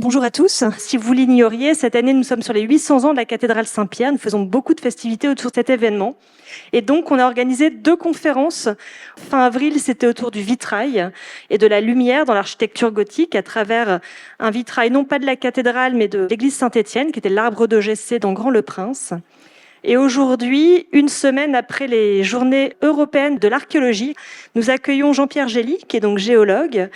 Bonjour à tous. Si vous l'ignoriez, cette année, nous sommes sur les 800 ans de la cathédrale Saint-Pierre. Nous faisons beaucoup de festivités autour de cet événement. Et donc, on a organisé 2 conférences. Fin avril, c'était autour du vitrail et de la lumière dans l'architecture gothique à travers un vitrail, non pas de la cathédrale, mais de l'église Saint-Étienne, qui était l'arbre de Jessé dans Grand-le-Prince. Et aujourd'hui, une semaine après les journées européennes de l'archéologie, nous accueillons Jean-Pierre Gély, qui est donc géologue,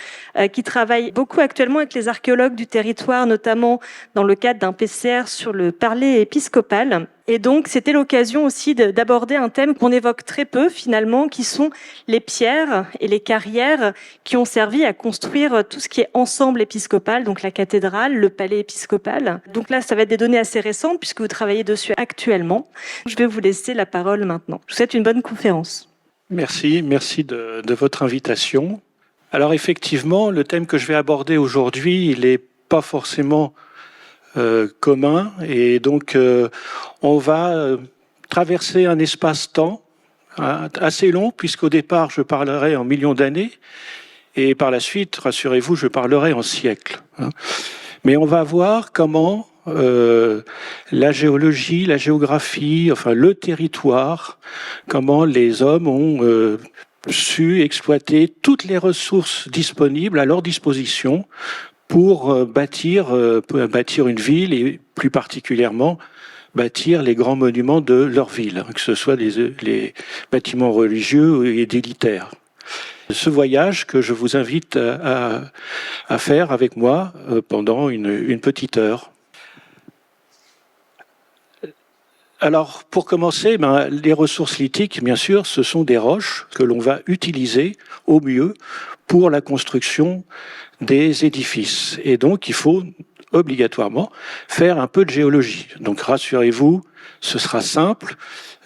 qui travaille beaucoup actuellement avec les archéologues du territoire, notamment dans le cadre d'un PCR sur le parler épiscopal. Et donc, c'était l'occasion aussi d'aborder un thème qu'on évoque très peu finalement, qui sont les pierres et les carrières qui ont servi à construire tout ce qui est ensemble épiscopal, donc la cathédrale, le palais épiscopal. Donc là, ça va être des données assez récentes puisque vous travaillez dessus actuellement. Je vais vous laisser la parole maintenant. Je vous souhaite une bonne conférence. Merci de votre invitation. Alors effectivement, le thème que je vais aborder aujourd'hui, il n'est pas forcément commun, et donc on va traverser un espace-temps assez long, puisqu'au départ je parlerai en millions d'années, et par la suite, rassurez-vous, je parlerai en siècles. Mais on va voir comment la géologie, la géographie, enfin le territoire, comment les hommes ont su exploiter toutes les ressources disponibles à leur disposition pour bâtir une ville, et plus particulièrement bâtir les grands monuments de leur ville, que ce soit les bâtiments religieux et élitaires. Ce voyage que je vous invite à faire avec moi pendant une petite heure. Alors, pour commencer, les ressources lithiques, bien sûr, ce sont des roches que l'on va utiliser au mieux pour la construction des édifices. Et donc, il faut obligatoirement faire un peu de géologie. Donc, rassurez-vous, ce sera simple,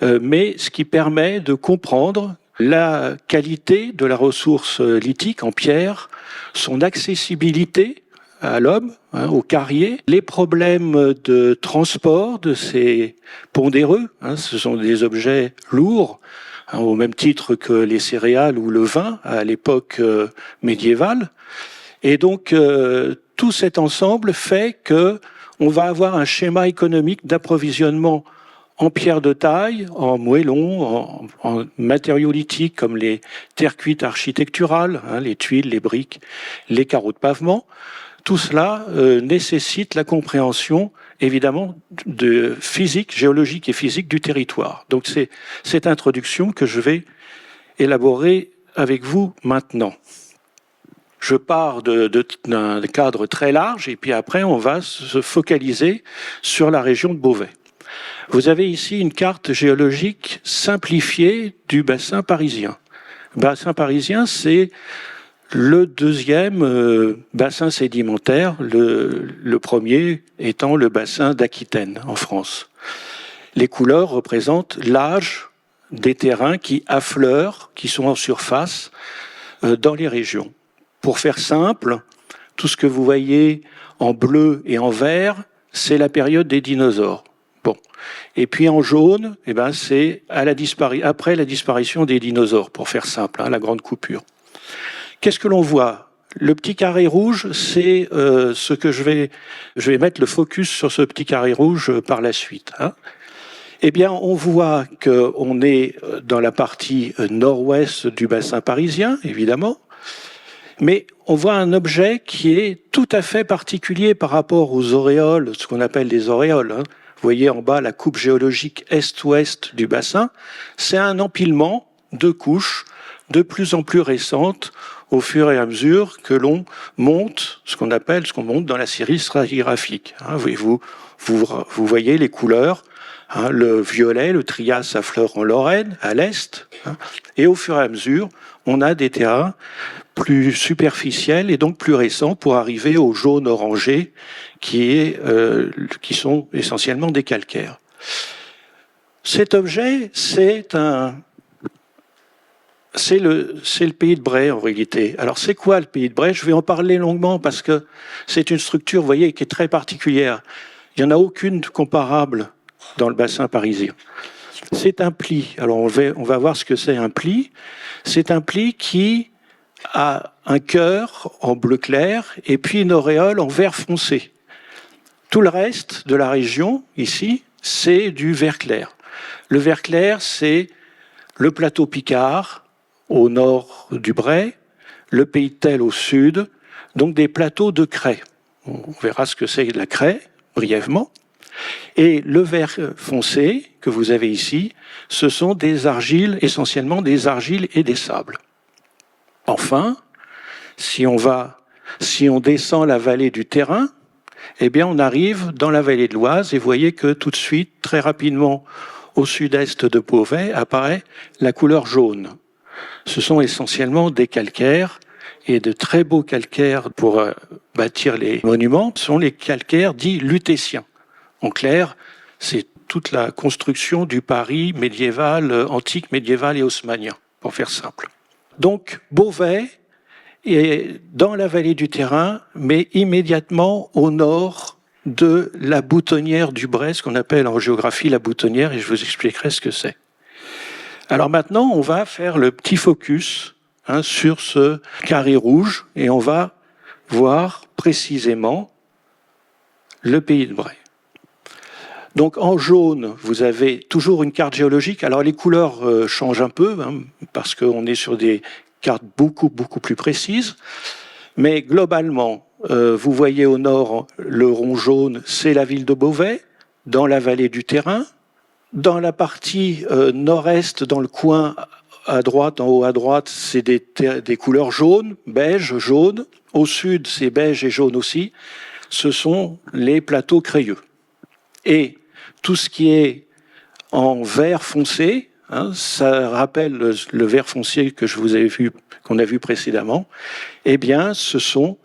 mais ce qui permet de comprendre la qualité de la ressource lithique en pierre, son accessibilité à l'homme, aux carriers, les problèmes de transport de ces pondéreux, ce sont des objets lourds, au même titre que les céréales ou le vin à l'époque médiévale. Et donc, tout cet ensemble fait que on va avoir un schéma économique d'approvisionnement en pierre de taille, en moellons, en matériaux lithiques comme les terres cuites architecturales, les tuiles, les briques, les carreaux de pavement. Tout cela nécessite la compréhension, évidemment, de physique, géologique et physique du territoire. Donc c'est cette introduction que je vais élaborer avec vous maintenant. Je pars d'un cadre très large et puis après on va se focaliser sur la région de Beauvais. Vous avez ici une carte géologique simplifiée du bassin parisien. Le bassin parisien, c'est le deuxième bassin sédimentaire, le premier étant le bassin d'Aquitaine en France. Les couleurs représentent l'âge des terrains qui affleurent, qui sont en surface dans les régions. Pour faire simple, tout ce que vous voyez en bleu et en vert, c'est la période des dinosaures. Bon. Et puis en jaune, c'est après la disparition des dinosaures, pour faire simple, la grande coupure. Qu'est-ce que l'on voit? Le petit carré rouge, c'est ce que je vais mettre le focus sur ce petit carré rouge par la suite. Eh bien, on voit qu'on est dans la partie nord-ouest du bassin parisien, évidemment, mais on voit un objet qui est tout à fait particulier par rapport aux auréoles, ce qu'on appelle les auréoles. Vous voyez en bas la coupe géologique est-ouest du bassin. C'est un empilement de couches de plus en plus récentes au fur et à mesure que l'on monte, ce qu'on monte dans la série stratigraphique. Vous voyez les couleurs, le violet, le Trias affleure en Lorraine, à l'est, et au fur et à mesure, on a des terrains plus superficiels et donc plus récents pour arriver au jaune orangé qui sont essentiellement des calcaires. Cet objet, c'est le pays de Bray en réalité. Alors c'est quoi le pays de Bray? Je vais en parler longuement parce que c'est une structure, vous voyez, qui est très particulière. Il n'y en a aucune comparable dans le bassin parisien. C'est un pli. Alors on va voir ce que c'est un pli. C'est un pli qui a un cœur en bleu clair et puis une auréole en vert foncé. Tout le reste de la région, ici, c'est du vert clair. Le vert clair, c'est le plateau Picard au nord du Bray, le pays de Tell au sud, donc des plateaux de craie. On verra ce que c'est la craie, brièvement. Et le vert foncé que vous avez ici, ce sont des argiles, essentiellement des argiles et des sables. Enfin, si on descend la vallée du Terrain, eh bien on arrive dans la vallée de l'Oise et vous voyez que tout de suite, très rapidement, au sud-est de Beauvais, apparaît la couleur jaune. Ce sont essentiellement des calcaires et de très beaux calcaires pour bâtir les monuments. Ce sont les calcaires dits lutétiens. En clair, c'est toute la construction du Paris médiéval, antique, médiéval et haussmannien, pour faire simple. Donc Beauvais est dans la vallée du Terrain, mais immédiatement au nord de la boutonnière du Bray, ce qu'on appelle en géographie la boutonnière, et je vous expliquerai ce que c'est. Alors maintenant, on va faire le petit focus sur ce carré rouge, et on va voir précisément le pays de Bray. Donc en jaune, vous avez toujours une carte géologique. Alors les couleurs changent un peu, parce qu'on est sur des cartes beaucoup plus précises. Mais globalement, vous voyez au nord, le rond jaune, c'est la ville de Beauvais, dans la vallée du Terrain. Dans la partie nord-est, dans le coin à droite, en haut à droite, c'est des couleurs jaunes, beige, jaune. Au sud, c'est beige et jaune aussi. Ce sont les plateaux crayeux. Et tout ce qui est en vert foncé, ça rappelle le vert foncier que je vous avais vu, qu'on a vu précédemment, eh bien, ce sont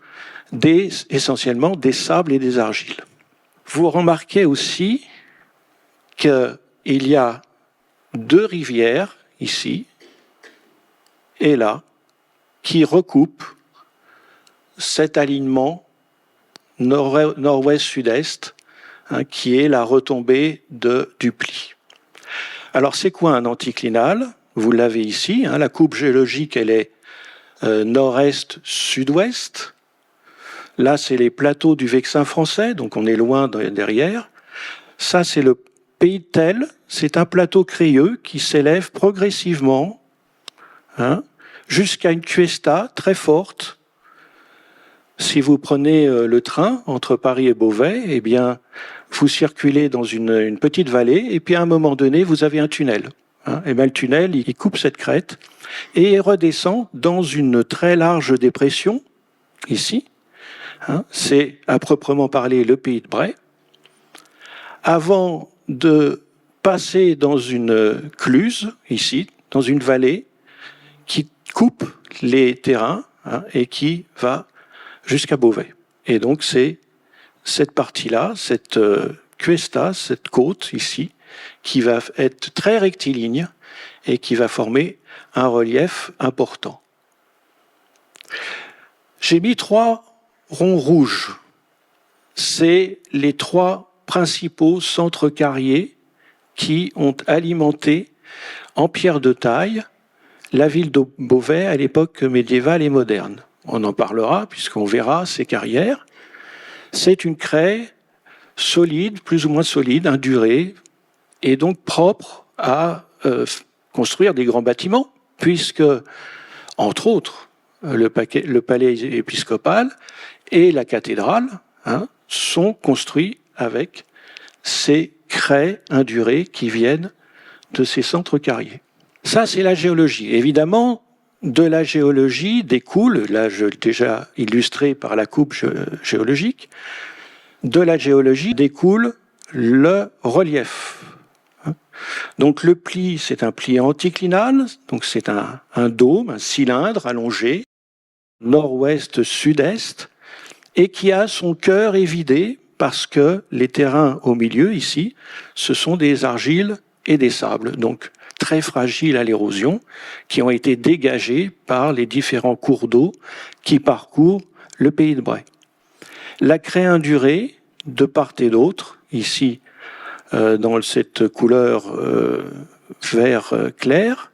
essentiellement des sables et des argiles. Vous remarquez aussi qu'il y a deux rivières, ici et là, qui recoupent cet alignement nord-ouest-sud-est, qui est la retombée du pli. Alors, c'est quoi un anticlinal? Vous l'avez ici, la coupe géologique, elle est nord-est-sud-ouest. Là, c'est les plateaux du Vexin français, donc on est loin derrière. Ça, c'est le pays de Tell, c'est un plateau crayeux qui s'élève progressivement jusqu'à une cuesta très forte. Si vous prenez le train entre Paris et Beauvais, eh bien, vous circulez dans une petite vallée et puis à un moment donné, vous avez un tunnel. Et bien, le tunnel, il coupe cette crête et il redescend dans une très large dépression, ici. C'est à proprement parler le pays de Bray. Avant de passer dans une cluse, ici, dans une vallée, qui coupe les terrains et qui va jusqu'à Beauvais. Et donc c'est cette partie-là, cette cuesta, cette côte ici, qui va être très rectiligne et qui va former un relief important. J'ai mis 3 ronds rouges. C'est les 3 principaux centres carriers qui ont alimenté en pierre de taille la ville de Beauvais à l'époque médiévale et moderne. On en parlera puisqu'on verra ces carrières. C'est une craie solide, plus ou moins solide, indurée, et donc propre à construire des grands bâtiments, puisque, entre autres, le palais épiscopal et la cathédrale sont construits avec ces craies indurées qui viennent de ces centres carriers. Ça, c'est la géologie. Évidemment, de la géologie découle, là je l'ai déjà illustré par la coupe géologique, de la géologie découle le relief. Donc le pli, c'est un pli anticlinal, donc c'est un dôme, un cylindre allongé, nord-ouest-sud-est, et qui a son cœur évidé parce que les terrains au milieu, ici, ce sont des argiles et des sables, donc très fragiles à l'érosion, qui ont été dégagés par les différents cours d'eau qui parcourent le pays de Bray. La craie indurée, de part et d'autre, ici, dans cette couleur vert clair,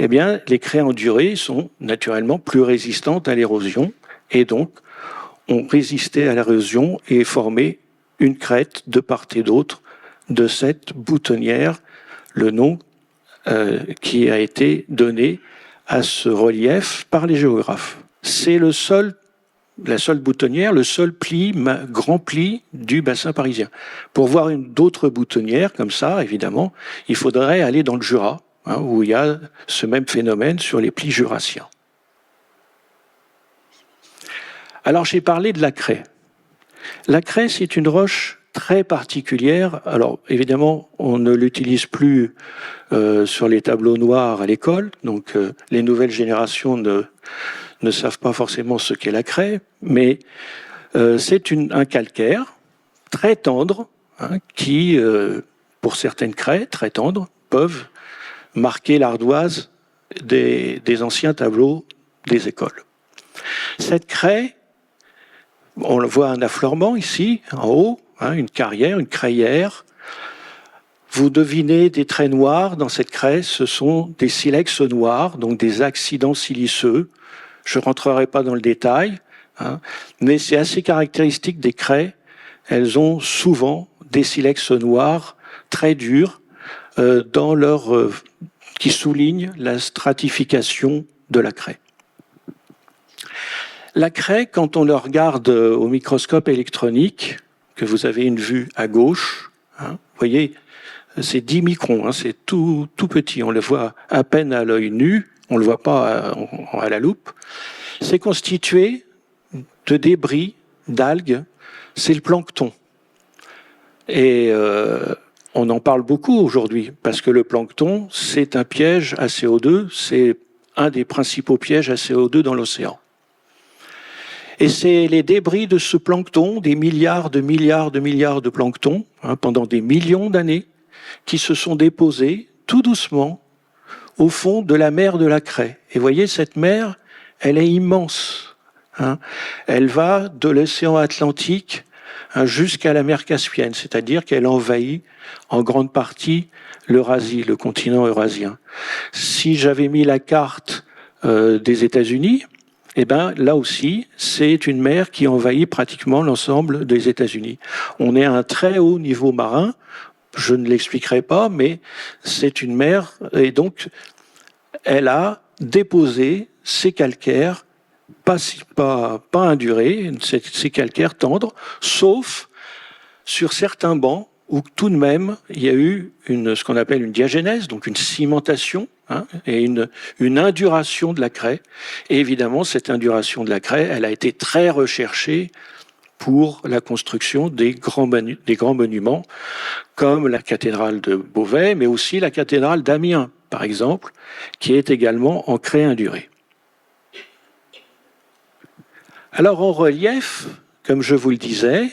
eh bien, les craies endurées sont naturellement plus résistantes à l'érosion et donc ont résisté à l'érosion et formé une crête de part et d'autre de cette boutonnière, le nom qui a été donné à ce relief par les géographes. C'est la seule boutonnière, le seul grand pli du bassin parisien. Pour voir d'autres boutonnières comme ça, évidemment, il faudrait aller dans le Jura, où il y a ce même phénomène sur les plis jurassiens. Alors j'ai parlé de la craie. La craie, c'est une roche très particulière. Alors évidemment, on ne l'utilise plus sur les tableaux noirs à l'école, donc les nouvelles générations ne savent pas forcément ce qu'est la craie, mais c'est un calcaire très tendre, qui, pour certaines craies très tendres, peuvent marquer l'ardoise des anciens tableaux des écoles. Cette craie, on voit un affleurement ici, en haut, une carrière, une crayère. Vous devinez des traits noirs dans cette craie, ce sont des silex noirs, donc des accidents siliceux. Je ne rentrerai pas dans le détail, mais c'est assez caractéristique des craies. Elles ont souvent des silex noirs très durs qui soulignent la stratification de la craie. La craie, quand on le regarde au microscope électronique, que vous avez une vue à gauche, vous voyez, c'est 10 microns, c'est tout petit, on le voit à peine à l'œil nu, on ne le voit pas à la loupe. C'est constitué de débris, d'algues, c'est le plancton. Et on en parle beaucoup aujourd'hui, parce que le plancton, c'est un piège à CO2, c'est un des principaux pièges à CO2 dans l'océan. Et c'est les débris de ce plancton, des milliards de plancton, pendant des millions d'années, qui se sont déposés tout doucement au fond de la mer de la Craie. Et vous voyez, cette mer, elle est immense. Elle va de l'océan Atlantique jusqu'à la mer Caspienne, c'est-à-dire qu'elle envahit en grande partie l'Eurasie, le continent eurasien. Si j'avais mis la carte des États-Unis, eh ben, là aussi, c'est une mer qui envahit pratiquement l'ensemble des États-Unis. On est à un très haut niveau marin, je ne l'expliquerai pas, mais c'est une mer, et donc elle a déposé ses calcaires, pas indurés, ces calcaires tendres, sauf sur certains bancs où tout de même il y a eu ce qu'on appelle une diagénèse, donc une cimentation, et une induration de la craie. Et évidemment, cette induration de la craie, elle a été très recherchée pour la construction des grands monuments, comme la cathédrale de Beauvais, mais aussi la cathédrale d'Amiens, par exemple, qui est également en craie indurée. Alors en relief, comme je vous le disais,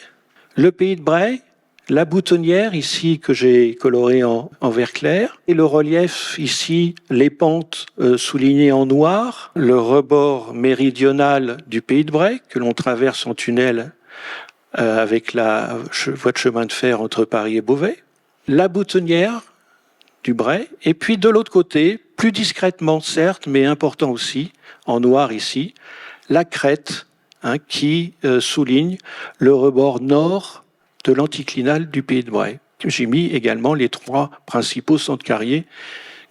le pays de Bray, la boutonnière ici que j'ai colorée en vert clair, et le relief ici, les pentes soulignées en noir, le rebord méridional du pays de Bray que l'on traverse en tunnel avec la voie de chemin de fer entre Paris et Beauvais, la boutonnière du Bray, et puis de l'autre côté, plus discrètement certes, mais important aussi, en noir ici, la crête qui souligne le rebord nord de l'anticlinal du pays de Bray. J'ai mis également les 3 principaux centres carriers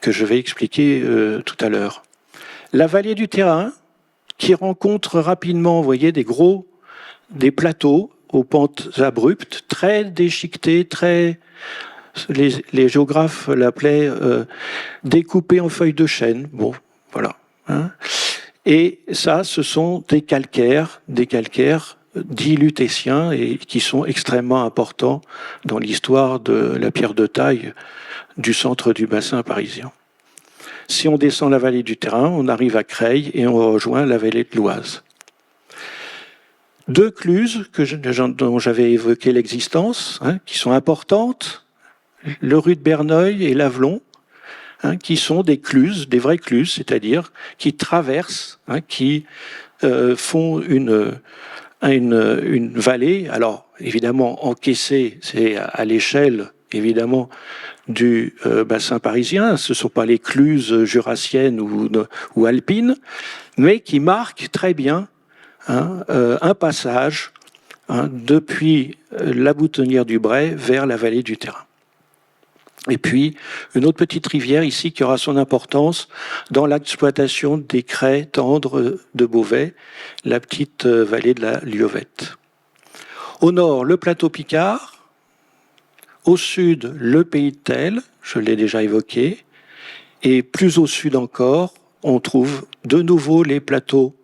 que je vais expliquer tout à l'heure. La vallée du Terrain, qui rencontre rapidement, vous voyez, des plateaux aux pentes abruptes, très déchiquetés, les géographes l'appelaient découpés en feuilles de chêne. Bon, voilà. Et ça, ce sont des calcaires dits lutétiens et qui sont extrêmement importants dans l'histoire de la pierre de taille du centre du bassin parisien. Si on descend la vallée du Terrain, on arrive à Creil et on rejoint la vallée de l'Oise. 2 cluses dont j'avais évoqué l'existence, qui sont importantes, le Rue de Berneuil et l'Avelon, qui sont des cluses, des vraies cluses, c'est-à-dire qui traversent, qui font une vallée. Alors, évidemment, encaissée, c'est à l'échelle évidemment du bassin parisien, ce ne sont pas les cluses jurassiennes ou alpines, mais qui marquent très bien un passage depuis la boutonnière du Bray vers la vallée du Terrain. Et puis, une autre petite rivière ici qui aura son importance dans l'exploitation des craies tendres de Beauvais, la petite vallée de la Liovette. Au nord, le plateau Picard. Au sud, le pays de Thel, je l'ai déjà évoqué. Et plus au sud encore, on trouve de nouveau les plateaux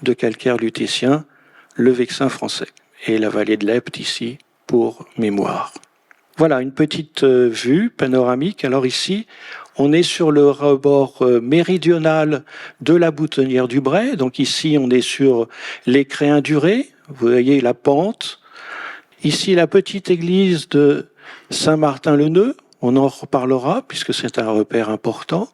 de calcaire lutétien, le Vexin français. Et la vallée de l'Epte ici, pour mémoire. Voilà une petite vue panoramique. Alors ici, on est sur le rebord méridional de la boutonnière du Bray. Donc ici, on est sur les craies indurées. Vous voyez la pente. Ici, la petite église de Saint-Martin-le-Neu. On en reparlera puisque c'est un repère important.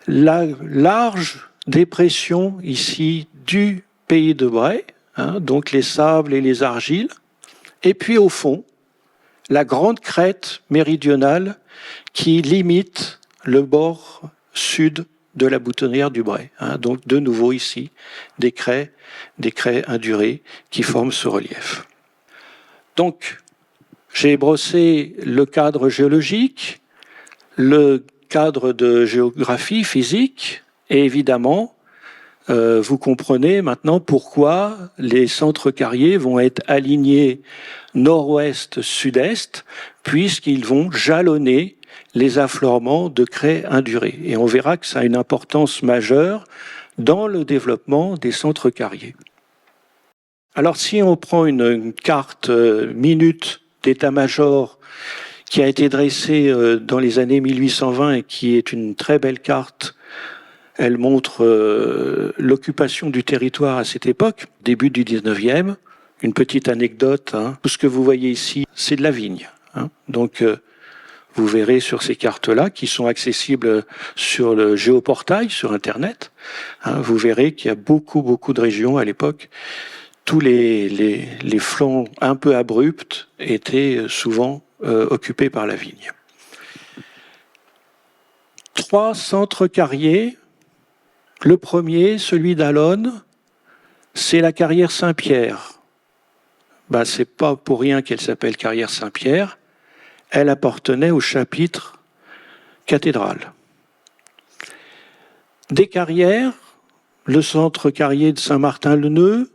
La large dépression ici du pays de Bray, donc les sables et les argiles. Et puis au fond, la grande crête méridionale qui limite le bord sud de la boutonnière du Bray. Donc de nouveau ici, des craies indurées qui forment ce relief. Donc, j'ai brossé le cadre géologique, le cadre de géographie physique, et évidemment, vous comprenez maintenant pourquoi les centres carriers vont être alignés nord-ouest-sud-est, puisqu'ils vont jalonner les affleurements de craies indurées. Et on verra que ça a une importance majeure dans le développement des centres carriers. Alors si on prend une carte minute d'état-major qui a été dressée dans les années 1820 et qui est une très belle carte, elle montre l'occupation du territoire à cette époque, début du 19e. Une petite anecdote, tout ce que vous voyez ici, c'est de la vigne. Donc vous verrez sur ces cartes-là, qui sont accessibles sur le géoportail, sur Internet, vous verrez qu'il y a beaucoup de régions à l'époque. Tous les flancs un peu abrupts étaient souvent occupés par la vigne. 3 centres carriers. Le premier, celui d'Allonne, c'est la carrière Saint-Pierre. C'est pas pour rien qu'elle s'appelle carrière Saint-Pierre. Elle appartenait au chapitre cathédral. Des carrières, le centre carrier de Saint-Martin-le-Neu,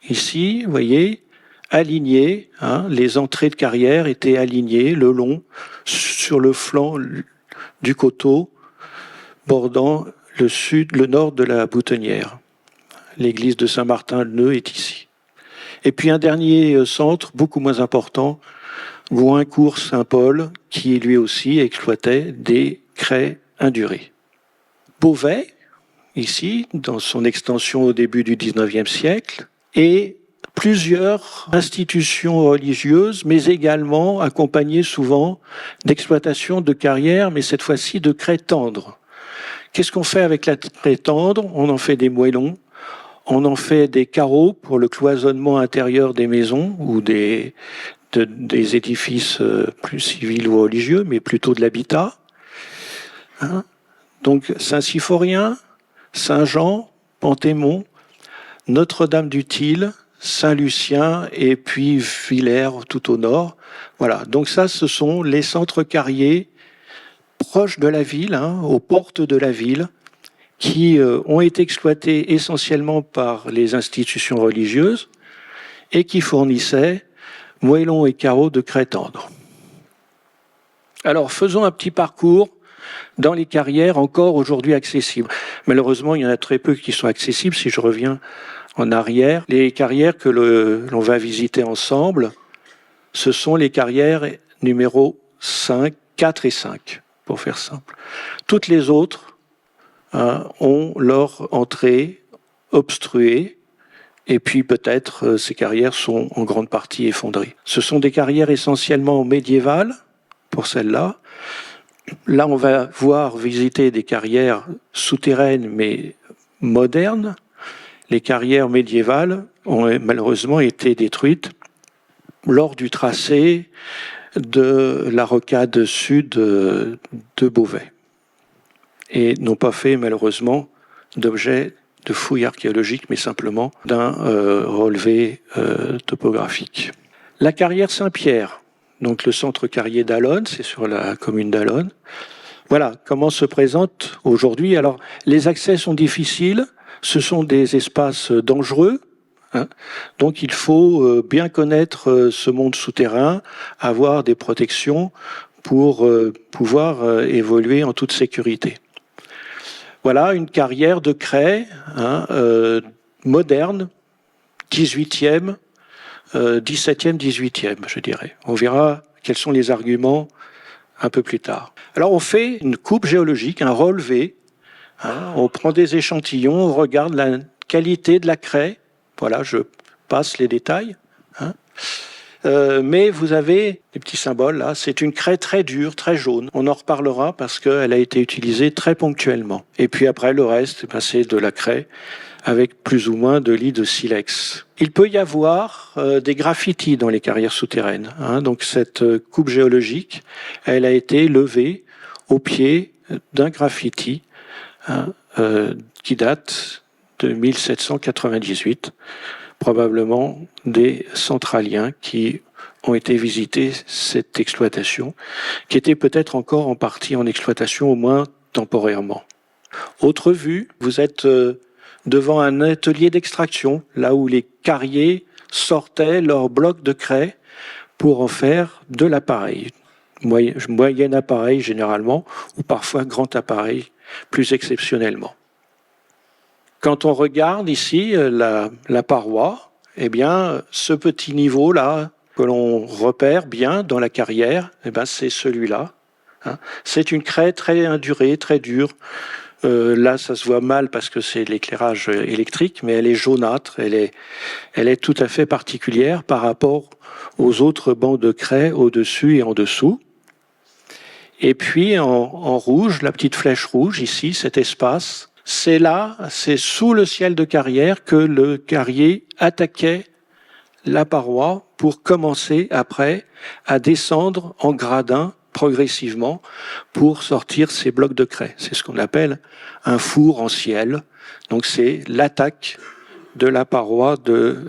ici, vous voyez, aligné, les entrées de carrière étaient alignées le long sur le flanc du coteau bordant le nord de la boutonnière. L'église de Saint-Martin-le-Neu est ici. Et puis un dernier centre, beaucoup moins important, Goincourt-Saint-Paul, qui lui aussi exploitait des craies indurées. Beauvais, ici, dans son extension au début du XIXe siècle, et plusieurs institutions religieuses, mais également accompagnées souvent d'exploitation de carrières, mais cette fois-ci de craies tendres. Qu'est-ce qu'on fait avec la craie tendre? On en fait des moellons, on en fait des carreaux pour le cloisonnement intérieur des maisons ou des édifices plus civils ou religieux, mais plutôt de l'habitat. Donc Saint-Symphorien, Saint-Jean, Panthémon, Notre-Dame-du-Tille, Saint-Lucien et puis Villers tout au nord. Voilà, donc ça ce sont les centres carriers proches de la ville, aux portes de la ville, qui ont été exploités essentiellement par les institutions religieuses et qui fournissaient moellons et carreaux de craie tendre. Alors faisons un petit parcours dans les carrières encore aujourd'hui accessibles. Malheureusement, il y en a très peu qui sont accessibles. Si je reviens en arrière, les carrières que l'on va visiter ensemble, ce sont les carrières numéro 5, 4 et 5, pour faire simple. Toutes les autres ont leur entrée obstruée, et puis peut-être ces carrières sont en grande partie effondrées. Ce sont des carrières essentiellement médiévales, pour celles-là. Là, on va visiter des carrières souterraines, mais modernes. Les carrières médiévales ont malheureusement été détruites lors du tracé de la rocade sud de Beauvais et n'ont pas fait malheureusement d'objet de fouilles archéologiques, mais simplement d'un relevé topographique. La carrière Saint-Pierre, donc le centre carrier d'Allonnes, c'est sur la commune d'Allonnes. Voilà comment se présente aujourd'hui. Alors, les accès sont difficiles, ce sont des espaces dangereux, hein, donc il faut bien connaître ce monde souterrain, avoir des protections pour pouvoir évoluer en toute sécurité. Voilà une carrière de craie moderne, 18e, 17e, 18e, je dirais. On verra quels sont les arguments un peu plus tard. Alors on fait une coupe géologique, un relevé. On prend des échantillons, on regarde la qualité de la craie. Voilà, je passe les détails. Mais vous avez des petits symboles là. C'est une craie très dure, très jaune. On en reparlera parce qu'elle a été utilisée très ponctuellement. Et puis après, le reste, c'est de la craie avec plus ou moins de lits de silex. Il peut y avoir des graffitis dans les carrières souterraines. Donc cette coupe géologique, elle a été levée au pied d'un graffiti qui date de 1798. Probablement des centraliens qui ont été visiter cette exploitation, qui était peut-être encore en partie en exploitation, au moins temporairement. Autre vue, vous êtes devant un atelier d'extraction, là où les carriers sortaient leurs blocs de craie pour en faire de l'appareil. Moyen appareil généralement, ou parfois grand appareil, plus exceptionnellement. Quand on regarde ici la paroi, eh bien, ce petit niveau-là que l'on repère bien dans la carrière, eh bien, c'est celui-là. C'est une craie très indurée, très dure. Là, ça se voit mal parce que c'est l'éclairage électrique, mais elle est jaunâtre, elle est tout à fait particulière par rapport aux autres bancs de craie au-dessus et en dessous. Et puis en rouge, la petite flèche rouge ici, cet espace, c'est là, c'est sous le ciel de carrière que le carrier attaquait la paroi pour commencer après à descendre en gradin progressivement pour sortir ces blocs de craie. C'est ce qu'on appelle un four en ciel. Donc c'est l'attaque de la paroi de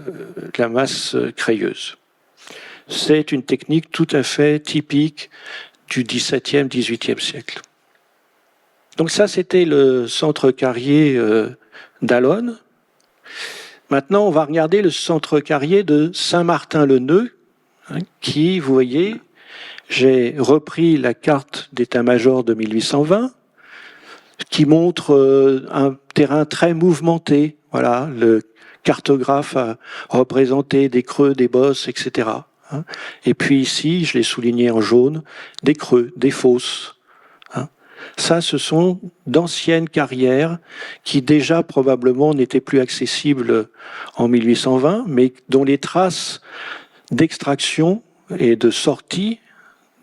la masse crayeuse. C'est une technique tout à fait typique du XVIIe, XVIIIe siècle. Donc ça, c'était le centre carrier d'Allonnes. Maintenant, on va regarder le centre carrier de Saint-Martin-le-Neu, qui, vous voyez, j'ai repris la carte d'état-major de 1820, qui montre un terrain très mouvementé. Voilà, le cartographe a représenté des creux, des bosses, etc. Et puis ici, je l'ai souligné en jaune, des creux, des fosses. Ça, ce sont d'anciennes carrières qui déjà probablement n'étaient plus accessibles en 1820, mais dont les traces d'extraction et de sortie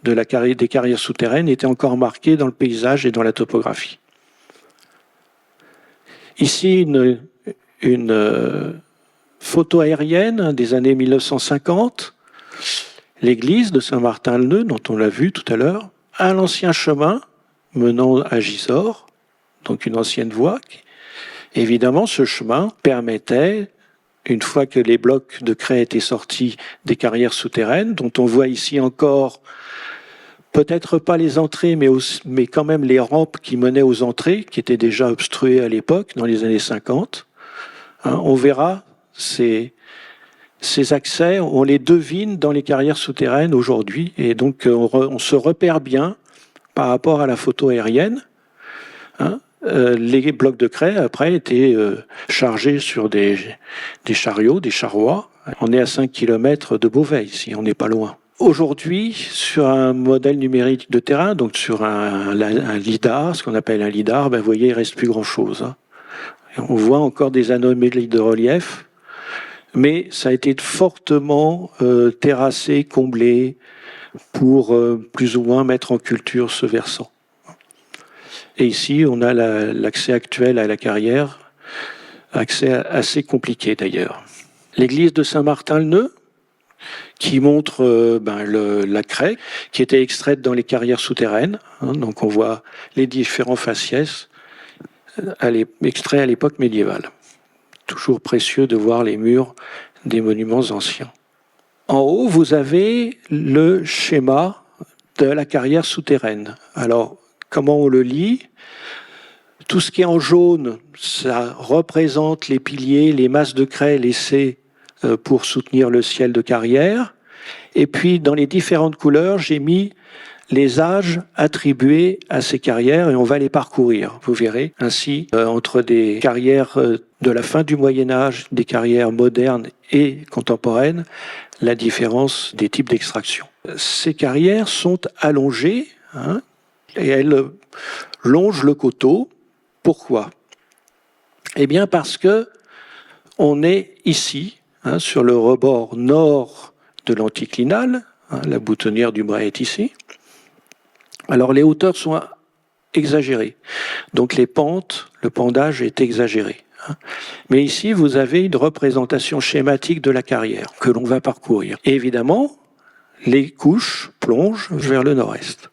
des carrières souterraines étaient encore marquées dans le paysage et dans la topographie. Ici, une photo aérienne des années 1950, l'église de Saint-Martin-le-Neu, dont on l'a vu tout à l'heure, un ancien chemin menant à Gisors, donc une ancienne voie. Évidemment, ce chemin permettait, une fois que les blocs de craie étaient sortis des carrières souterraines, dont on voit ici encore peut-être pas les entrées, mais quand même les rampes qui menaient aux entrées, qui étaient déjà obstruées à l'époque, dans les années 50. On verra ces accès, on les devine dans les carrières souterraines aujourd'hui, et donc on se repère bien par rapport à la photo aérienne. Les blocs de craie, après, étaient chargés sur des chariots, des charrois. On est à 5 km de Beauvais, ici, on n'est pas loin. Aujourd'hui, sur un modèle numérique de terrain, donc sur un lidar, ce qu'on appelle un lidar, vous voyez, il ne reste plus grand-chose. On voit encore des anomalies de relief, mais ça a été fortement terrassé, comblé, pour plus ou moins mettre en culture ce versant. Et ici, on a l'accès actuel à la carrière, accès assez compliqué d'ailleurs. L'église de Saint-Martin-le-Neu, qui montre la craie qui était extraite dans les carrières souterraines. Donc on voit les différents faciès extraits à l'époque médiévale. Toujours précieux de voir les murs des monuments anciens. En haut, vous avez le schéma de la carrière souterraine. Alors, comment on le lit ? Tout ce qui est en jaune, ça représente les piliers, les masses de craie laissées pour soutenir le ciel de carrière. Et puis, dans les différentes couleurs, j'ai mis les âges attribués à ces carrières et on va les parcourir. Vous verrez ainsi, entre des carrières de la fin du Moyen-Âge, des carrières modernes et contemporaines, la différence des types d'extraction. Ces carrières sont allongées et elles longent le coteau. Pourquoi ? Eh bien parce que on est ici, sur le rebord nord de l'anticlinal, la boutonnière du Bray est ici. Alors les hauteurs sont exagérées, donc les pentes, le pendage est exagéré. Mais ici, vous avez une représentation schématique de la carrière que l'on va parcourir. Et évidemment, les couches plongent vers le nord-est.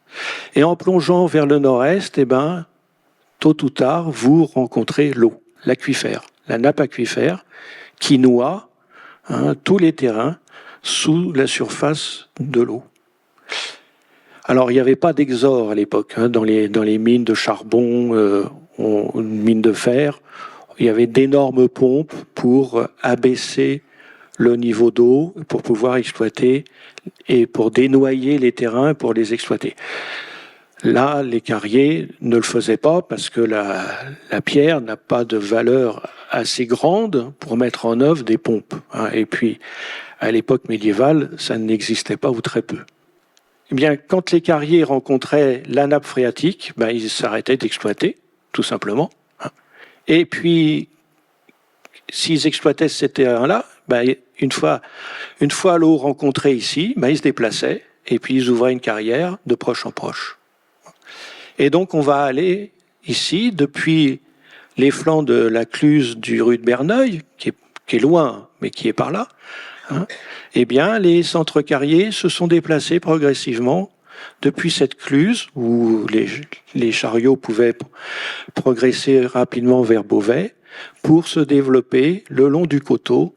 Et en plongeant vers le nord-est, tôt ou tard, vous rencontrez l'eau, l'aquifère, la nappe aquifère, qui noie tous les terrains sous la surface de l'eau. Alors, il n'y avait pas d'exor à l'époque, dans les mines de charbon, mines de fer. Il y avait d'énormes pompes pour abaisser le niveau d'eau, pour pouvoir exploiter et pour dénoyer les terrains, pour les exploiter. Là, les carriers ne le faisaient pas parce que la pierre n'a pas de valeur assez grande pour mettre en œuvre des pompes. Et puis, à l'époque médiévale, ça n'existait pas ou très peu. Eh bien, quand les carriers rencontraient la nappe phréatique, ils s'arrêtaient d'exploiter, tout simplement. Et puis, s'ils exploitaient ces terrains-là, une fois l'eau rencontrée ici, ils se déplaçaient et puis ils ouvraient une carrière de proche en proche. Et donc, on va aller ici, depuis les flancs de la cluse du rue de Berneuil, qui est loin, mais qui est par là, eh bien, les centres carriers se sont déplacés progressivement depuis cette cluse où les chariots pouvaient progresser rapidement vers Beauvais pour se développer le long du coteau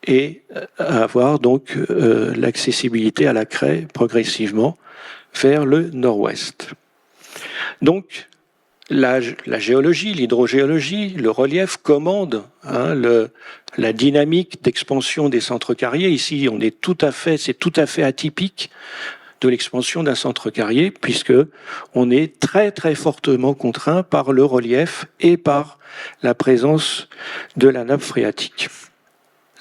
et avoir donc l'accessibilité à la craie progressivement vers le nord-ouest. Donc, la géologie, l'hydrogéologie, le relief commande la dynamique d'expansion des centres carriers. Ici, c'est tout à fait atypique de l'expansion d'un centre carrier, puisque on est très très fortement contraint par le relief et par la présence de la nappe phréatique.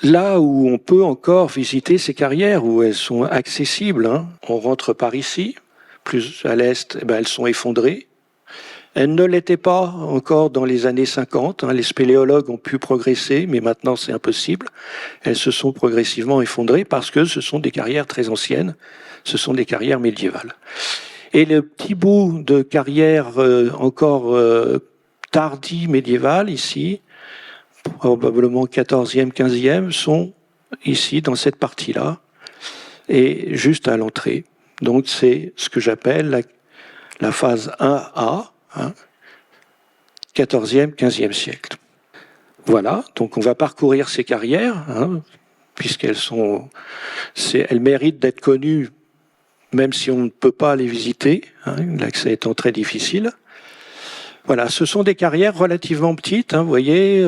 Là où on peut encore visiter ces carrières, où elles sont accessibles, on rentre par ici, plus à l'est, elles sont effondrées. Elles ne l'étaient pas encore dans les années 50. Les spéléologues ont pu progresser, mais maintenant c'est impossible. Elles se sont progressivement effondrées parce que ce sont des carrières très anciennes, ce sont des carrières médiévales. Et le petit bout de carrière encore tardi médiévale, ici, probablement 14e, 15e, sont ici, dans cette partie-là, et juste à l'entrée. Donc c'est ce que j'appelle la phase 1A, 14e, 15e siècle. Voilà, donc on va parcourir ces carrières, puisqu'elles elles méritent d'être connues, même si on ne peut pas les visiter, l'accès étant très difficile. Voilà, ce sont des carrières relativement petites, vous voyez,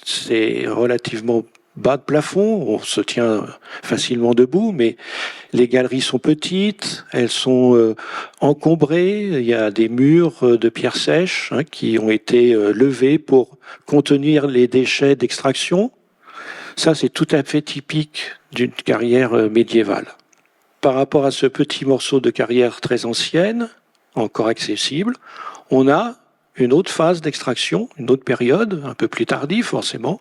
c'est relativement bas de plafond, on se tient facilement debout, mais les galeries sont petites, elles sont encombrées, il y a des murs de pierres sèches qui ont été levés pour contenir les déchets d'extraction. Ça, c'est tout à fait typique d'une carrière médiévale. Par rapport à ce petit morceau de carrière très ancienne, encore accessible, on a une autre phase d'extraction, une autre période, un peu plus tardive forcément,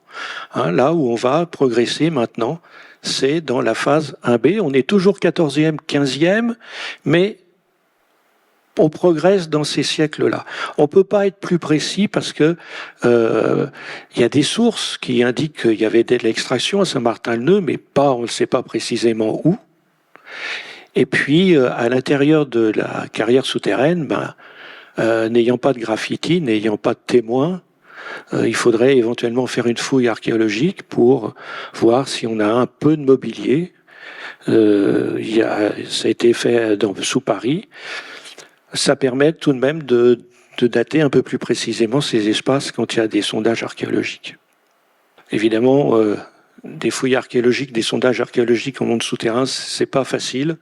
là où on va progresser maintenant, c'est dans la phase 1B. On est toujours 14e, 15e, mais on progresse dans ces siècles-là. On peut pas être plus précis parce que il y a des sources qui indiquent qu'il y avait de l'extraction à Saint-Martin-le-Neu, mais pas, on ne sait pas précisément où. Et puis, à l'intérieur de la carrière souterraine, n'ayant pas de graffiti, n'ayant pas de témoins, il faudrait éventuellement faire une fouille archéologique pour voir si on a un peu de mobilier. Ça a été fait sous Paris. Ça permet tout de même de dater un peu plus précisément ces espaces quand il y a des sondages archéologiques. Évidemment, des fouilles archéologiques, des sondages archéologiques en monde souterrain, c'est pas facile.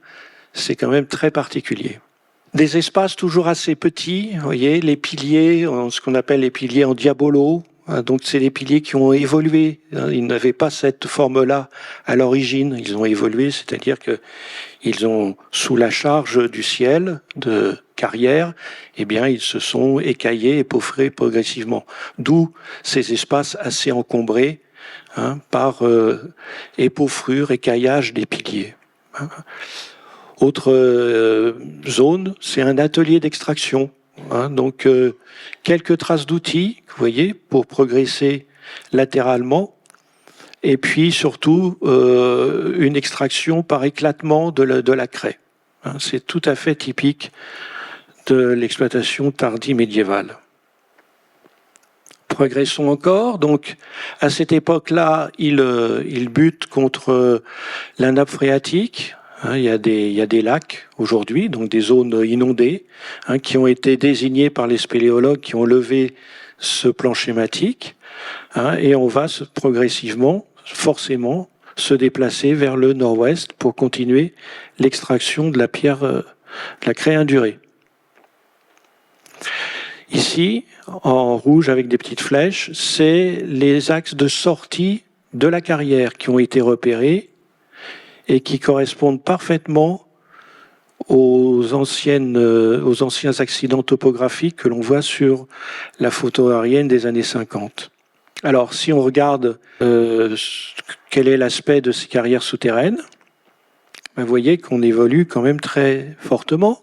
C'est quand même très particulier. Des espaces toujours assez petits, vous voyez, les piliers, ce qu'on appelle les piliers en diabolo. Donc c'est des piliers qui ont évolué. Ils n'avaient pas cette forme-là à l'origine. Ils ont évolué, c'est-à-dire que ils ont, sous la charge du ciel de carrière, eh bien, ils se sont écaillés et poffrés progressivement. D'où ces espaces assez encombrés par épaufrure, écaillage des piliers. Autre zone, c'est un atelier d'extraction. Donc, quelques traces d'outils, vous voyez, pour progresser latéralement. Et puis, surtout, une extraction par éclatement de la craie. C'est tout à fait typique de l'exploitation tardi-médiévale. Progressons encore. Donc, à cette époque-là, il bute contre la nappe phréatique. Il y a des lacs aujourd'hui, donc des zones inondées, qui ont été désignées par les spéléologues qui ont levé ce plan schématique, et on va progressivement, forcément, se déplacer vers le nord-ouest pour continuer l'extraction de la pierre, de la craie indurée. Ici, en rouge avec des petites flèches, c'est les axes de sortie de la carrière qui ont été repérés et qui correspondent parfaitement aux anciens accidents topographiques que l'on voit sur la photo aérienne des années 50. Alors, si on regarde quel est l'aspect de ces carrières souterraines, vous voyez qu'on évolue quand même très fortement.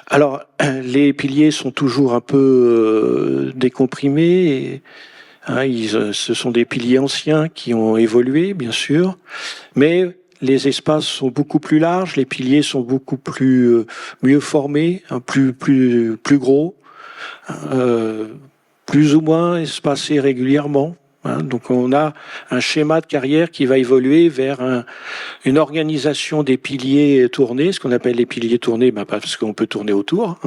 Alors, les piliers sont toujours un peu décomprimés. Ce sont des piliers anciens qui ont évolué, bien sûr, mais les espaces sont beaucoup plus larges, les piliers sont beaucoup plus mieux formés, plus gros, plus ou moins espacés régulièrement. Donc on a un schéma de carrière qui va évoluer vers une organisation des piliers tournés, ce qu'on appelle les piliers tournés, parce qu'on peut tourner autour,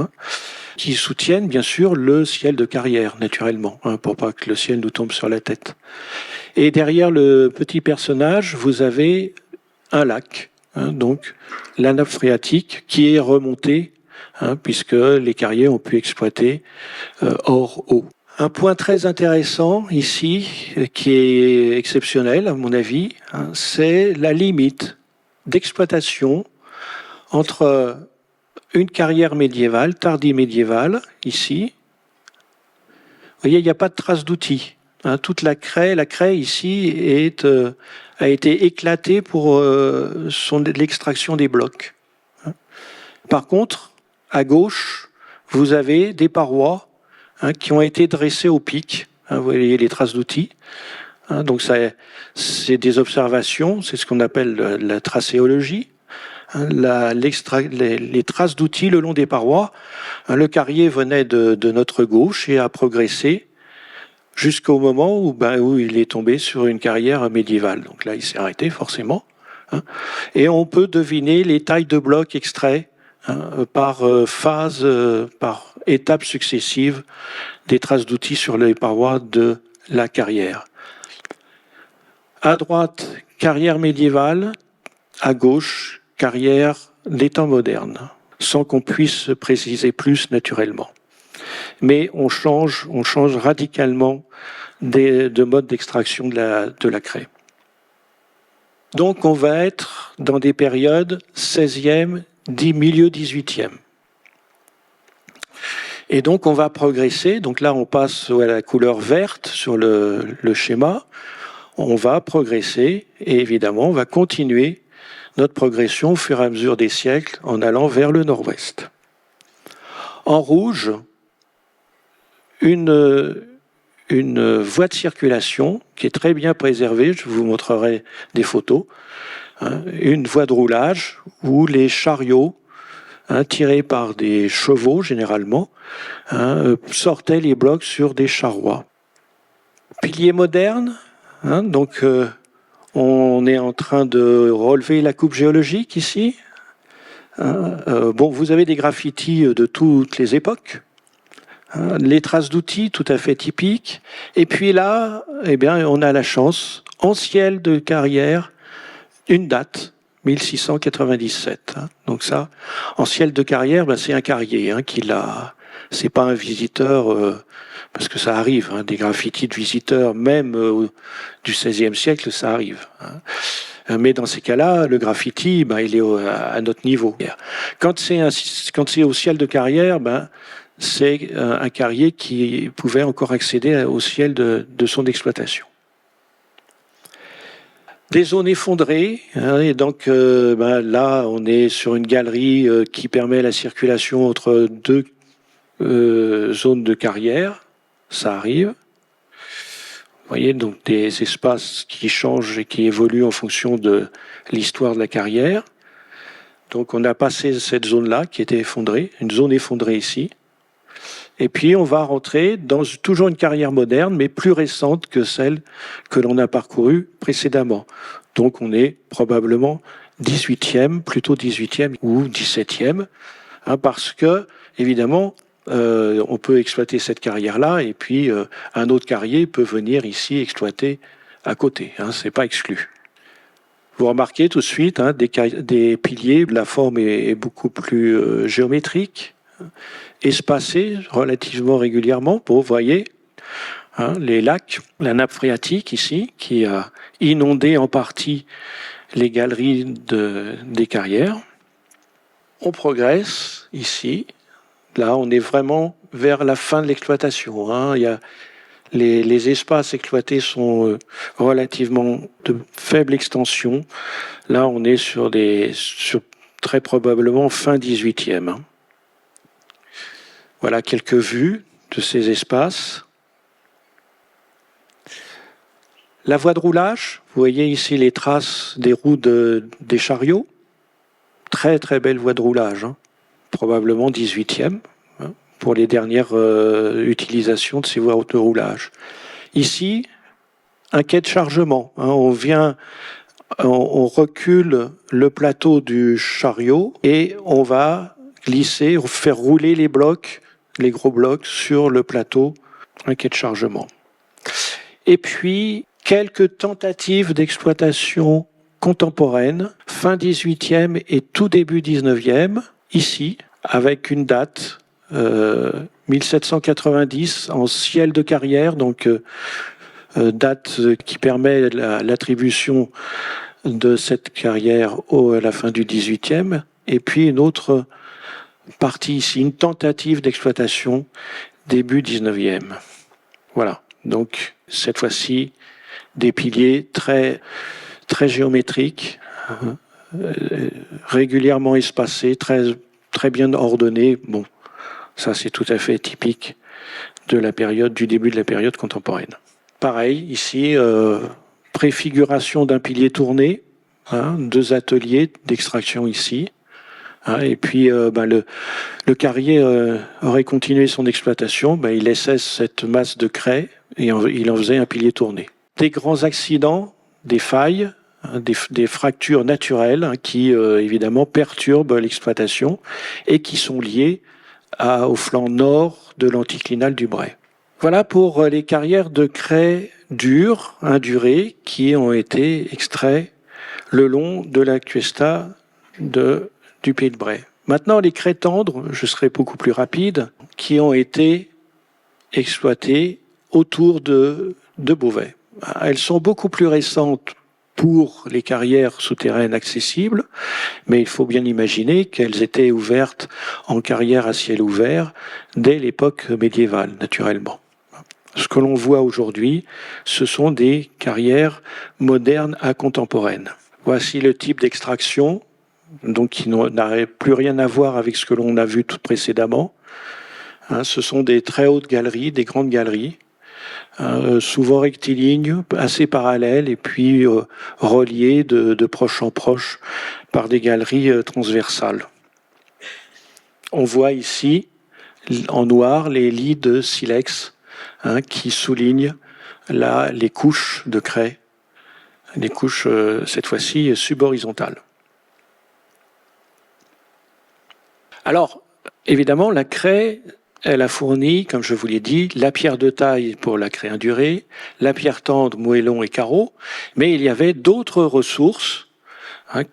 qui soutiennent bien sûr le ciel de carrière, naturellement, pour pas que le ciel nous tombe sur la tête. Et derrière le petit personnage, vous avez un lac, donc la nappe phréatique qui est remontée, puisque les carriers ont pu exploiter hors eau. Un point très intéressant ici, qui est exceptionnel à mon avis, c'est la limite d'exploitation entre une carrière médiévale, tardi-médiévale, ici. Vous voyez, il n'y a pas de trace d'outils. Toute la craie ici a été éclatée pour l'extraction des blocs. Par contre, à gauche, vous avez des parois qui ont été dressées au pic. Vous voyez les traces d'outils. Donc c'est des observations, c'est ce qu'on appelle la tracéologie. Les traces d'outils le long des parois. Le carrier venait de notre gauche et a progressé jusqu'au moment où il est tombé sur une carrière médiévale. Donc là, il s'est arrêté forcément. Et on peut deviner les tailles de blocs extraits par phase, par étapes successives des traces d'outils sur les parois de la carrière. À droite, carrière médiévale. À gauche, carrière des temps modernes, sans qu'on puisse préciser plus naturellement. Mais on change radicalement de mode d'extraction de la craie. Donc on va être dans des périodes 16e, milieu 18e. Et donc on va progresser, donc là on passe à la couleur verte sur le schéma, on va progresser et évidemment on va continuer notre progression au fur et à mesure des siècles en allant vers le nord-ouest. En rouge, une voie de circulation qui est très bien préservée, je vous montrerai des photos, une voie de roulage où les chariots, tirés par des chevaux généralement, sortaient les blocs sur des charrois. Piliers modernes, donc on est en train de relever la coupe géologique ici. Bon, vous avez des graffitis de toutes les époques. Les traces d'outils tout à fait typiques. Et puis là, eh bien, on a la chance, en ciel de carrière, une date, 1697. Donc ça, en ciel de carrière, ben, c'est un carrier qui l'a. C'est pas un visiteur, parce que ça arrive, des graffitis de visiteurs, même du XVIe siècle, ça arrive. Mais dans ces cas-là, le graffiti, ben, il est à notre niveau. Quand c'est au ciel de carrière, ben, c'est un carrier qui pouvait encore accéder au ciel de son exploitation. Des zones effondrées, et donc ben, là on est sur une galerie qui permet la circulation entre deux zones de carrière, ça arrive. Vous voyez donc des espaces qui changent et qui évoluent en fonction de l'histoire de la carrière. Donc on a passé cette zone-là qui était effondrée, une zone effondrée ici. Et puis on va rentrer dans toujours une carrière moderne, mais plus récente que celle que l'on a parcourue précédemment. Donc on est probablement 18e, plutôt 18e ou 17e, parce que, évidemment, on peut exploiter cette carrière-là, et puis un autre carrier peut venir ici exploiter à côté, c'est pas exclu. Vous remarquez tout de suite des piliers, la forme est beaucoup plus géométrique, espacés relativement régulièrement. Vous voyez les lacs, la nappe phréatique ici, qui a inondé en partie les galeries des carrières. On progresse ici. Là, on est vraiment vers la fin de l'exploitation. Il y a les espaces exploités sont relativement de faible extension. Là, on est sur très probablement fin 18e. Voilà quelques vues de ces espaces. La voie de roulage, vous voyez ici les traces des roues des chariots. Très très belle voie de roulage, probablement 18e, pour les dernières utilisations de ces voies de roulage. Ici, un quai de chargement. On recule le plateau du chariot et on va glisser, faire rouler les blocs, les gros blocs sur le plateau, un quai de chargement. Et puis, quelques tentatives d'exploitation contemporaine, fin 18e et tout début 19e, ici, avec une date, 1790, en ciel de carrière, donc date qui permet l'attribution de cette carrière à la fin du 18e, et puis une autre partie ici, une tentative d'exploitation début 19e. Voilà, donc cette fois-ci, des piliers très, très géométriques, régulièrement espacés, très, très bien ordonnés. Bon, ça c'est tout à fait typique du début de la période contemporaine. Pareil, ici, préfiguration d'un pilier tourné, 2 ateliers d'extraction ici. Et puis le carrier aurait continué son exploitation, il laissait cette masse de craie et il en faisait un pilier tourné. Des grands accidents, des failles, des fractures naturelles qui évidemment perturbent l'exploitation et qui sont liées au flanc nord de l'anticlinal du Bray. Voilà pour les carrières de craie dure, indurée, qui ont été extraits le long de la cuesta du Pays de Bray. Maintenant, les craies tendres, je serai beaucoup plus rapide, qui ont été exploitées autour de Beauvais. Elles sont beaucoup plus récentes pour les carrières souterraines accessibles, mais il faut bien imaginer qu'elles étaient ouvertes en carrière à ciel ouvert dès l'époque médiévale, naturellement. Ce que l'on voit aujourd'hui, ce sont des carrières modernes à contemporaines. Voici le type d'extraction, donc qui n'a plus rien à voir avec ce que l'on a vu tout précédemment. Ce sont des très hautes galeries, des grandes galeries, souvent rectilignes, assez parallèles et puis reliées de proche en proche par des galeries transversales. On voit ici, en noir, les lits de silex qui soulignent là les couches de craie, les couches cette fois-ci subhorizontales. Alors, évidemment, la craie, elle a fourni, comme je vous l'ai dit, la pierre de taille pour la craie indurée, la pierre tendre, moellon et carreau, mais il y avait d'autres ressources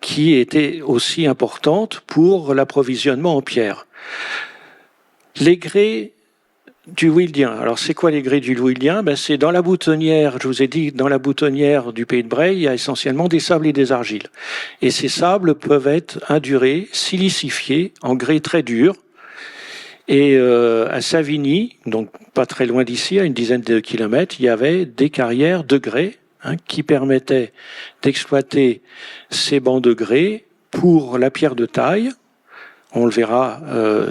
qui étaient aussi importantes pour l'approvisionnement en pierre. Les grès du Wildien. Alors, c'est quoi les grès du Wildien? C'est dans la boutonnière, je vous ai dit, dans la boutonnière du Pays de Bray, il y a essentiellement des sables et des argiles. Et ces sables peuvent être indurés, silicifiés, en grès très dur. Et à Savigny, donc pas très loin d'ici, à une dizaine de kilomètres, il y avait des carrières de grès qui permettaient d'exploiter ces bancs de grès pour la pierre de taille. On le verra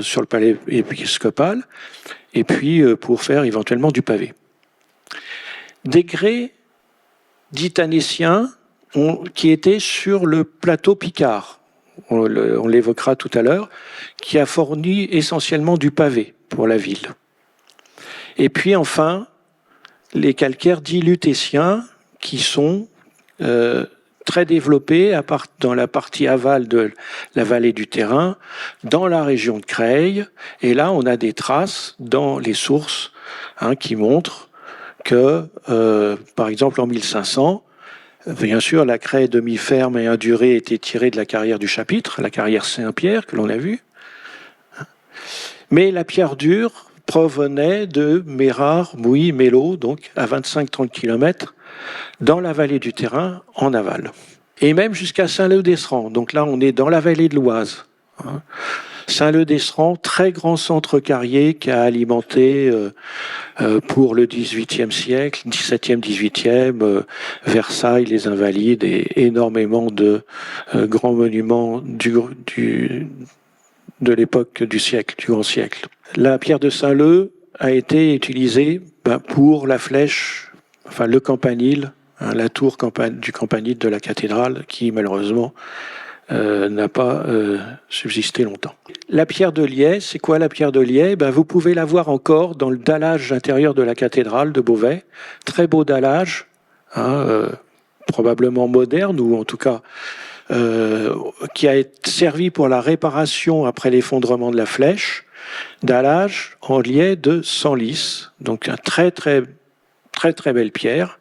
sur le palais épiscopal. Et puis pour faire éventuellement du pavé. Des grès dits tanéciens qui étaient sur le plateau Picard, on l'évoquera tout à l'heure, qui a fourni essentiellement du pavé pour la ville. Et puis enfin, les calcaires dits lutétiens qui sont très développés dans la partie aval de la vallée du Terrain, dans la région de Creil. Et là, on a des traces dans les sources qui montrent que, par exemple, en 1500, bien sûr, la craie demi-ferme et indurée était tirée de la carrière du chapitre, la carrière Saint-Pierre que l'on a vue. Mais la pierre dure provenait de Mérard, Mouilly, Mélo, donc à 25-30 km, dans la vallée du Terrain, en aval. Et même jusqu'à Saint-Leu-d'Esserand. Donc là, on est dans la vallée de l'Oise. Saint-Leu-d'Esserand, très grand centre carrier qui a alimenté pour le XVIIIe siècle, XVIIe, XVIIIe, Versailles, les Invalides et énormément de grands monuments de l'époque du siècle, du grand siècle. La pierre de Saint-Leu a été utilisée pour la flèche, enfin le campanile, la tour du campanile de la cathédrale qui malheureusement n'a pas subsisté longtemps. La pierre de Liais, c'est quoi la pierre de Liais? Vous pouvez la voir encore dans le dallage intérieur de la cathédrale de Beauvais. Très beau dallage, probablement moderne ou en tout cas qui a servi pour la réparation après l'effondrement de la flèche. Dallage en Liais de Senlis, donc un très belle pierre,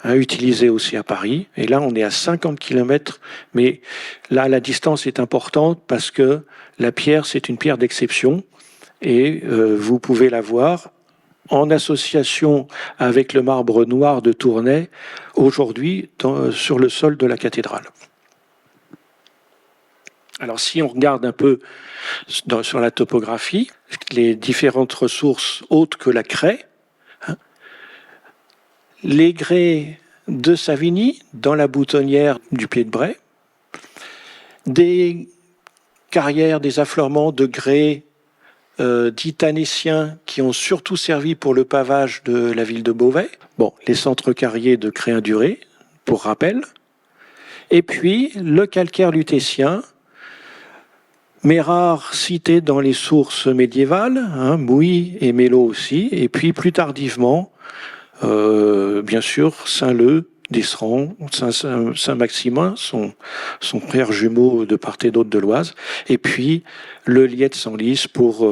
utilisée aussi à Paris. Et là, on est à 50 km, mais là, la distance est importante parce que la pierre, c'est une pierre d'exception et vous pouvez la voir en association avec le marbre noir de Tournai, aujourd'hui sur le sol de la cathédrale. Alors, si on regarde un peu sur la topographie, les différentes ressources autres que la craie, les grès de Savigny, dans la boutonnière du Pied de Bray, des carrières, des affleurements de grès dits tanéciens qui ont surtout servi pour le pavage de la ville de Beauvais. Bon, les centres carriers de craie indurée, pour rappel. Et puis, le calcaire lutétien, Mérard cité dans les sources médiévales, Mouilly et Mélo aussi, et puis plus tardivement, bien sûr, Saint-Leu, d'Esserand, Saint-Maximin, son frère jumeau de part et d'autre de l'Oise, et puis le Liais de Senlis pour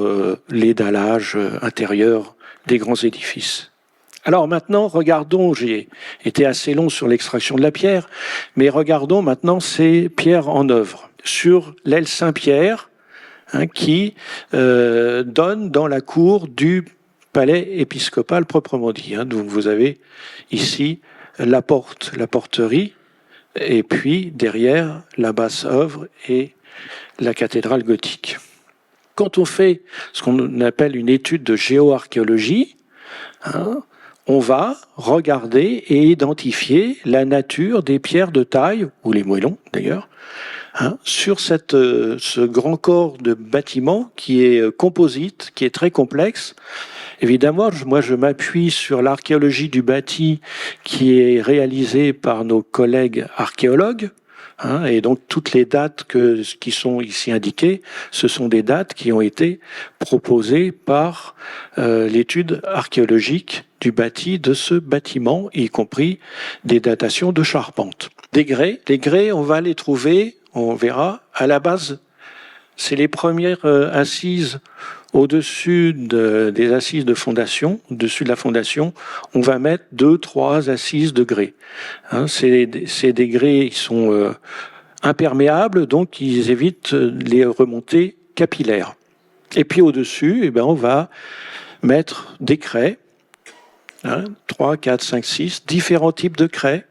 les dallages intérieurs des grands édifices. Alors maintenant, regardons, j'ai été assez long sur l'extraction de la pierre, mais regardons maintenant ces pierres en œuvre. Sur l'aile Saint-Pierre, qui donne dans la cour du palais épiscopal proprement dit. Donc vous avez ici la porte, la porterie, et puis derrière la basse œuvre et la cathédrale gothique. Quand on fait ce qu'on appelle une étude de géoarchéologie, on va regarder et identifier la nature des pierres de taille, ou les moellons d'ailleurs, sur ce grand corps de bâtiment qui est composite, qui est très complexe. Évidemment, moi je m'appuie sur l'archéologie du bâti qui est réalisée par nos collègues archéologues. Et donc toutes les dates qui sont ici indiquées, ce sont des dates qui ont été proposées par l'étude archéologique du bâti de ce bâtiment, y compris des datations de charpente. Les grès, on va les trouver, on verra, à la base, c'est les premières assises au-dessus des assises de fondation, au-dessus de la fondation, on va mettre 2-3 assises de grès. C'est des grès qui sont imperméables, donc ils évitent les remontées capillaires. Et puis au-dessus, on va mettre des craies, 3, 4, 5, 6, différents types de craies.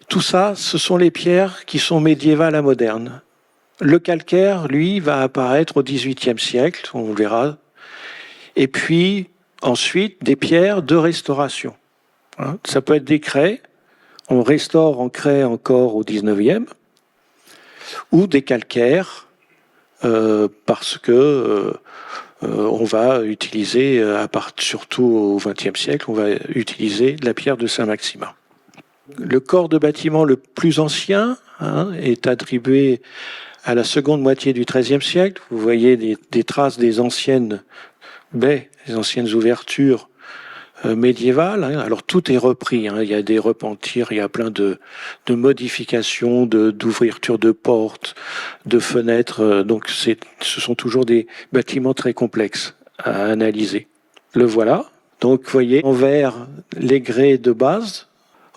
Tout ça, ce sont les pierres qui sont médiévales à modernes. Le calcaire, lui, va apparaître au XVIIIe siècle, on le verra. Et puis, ensuite, des pierres de restauration. Ça peut être des craies, on restaure en craie encore au XIXe, ou des calcaires, parce que on va utiliser, surtout au XXe siècle, on va utiliser la pierre de Saint-Maximin. Le corps de bâtiment le plus ancien est attribué à la seconde moitié du XIIIe siècle. Vous voyez des traces des anciennes baies, des anciennes ouvertures médiévales. Alors tout est repris, il y a des repentirs, il y a plein de modifications, d'ouvertures de portes, de fenêtres. Donc ce sont toujours des bâtiments très complexes à analyser. Le voilà. Donc vous voyez en vert les grès de base,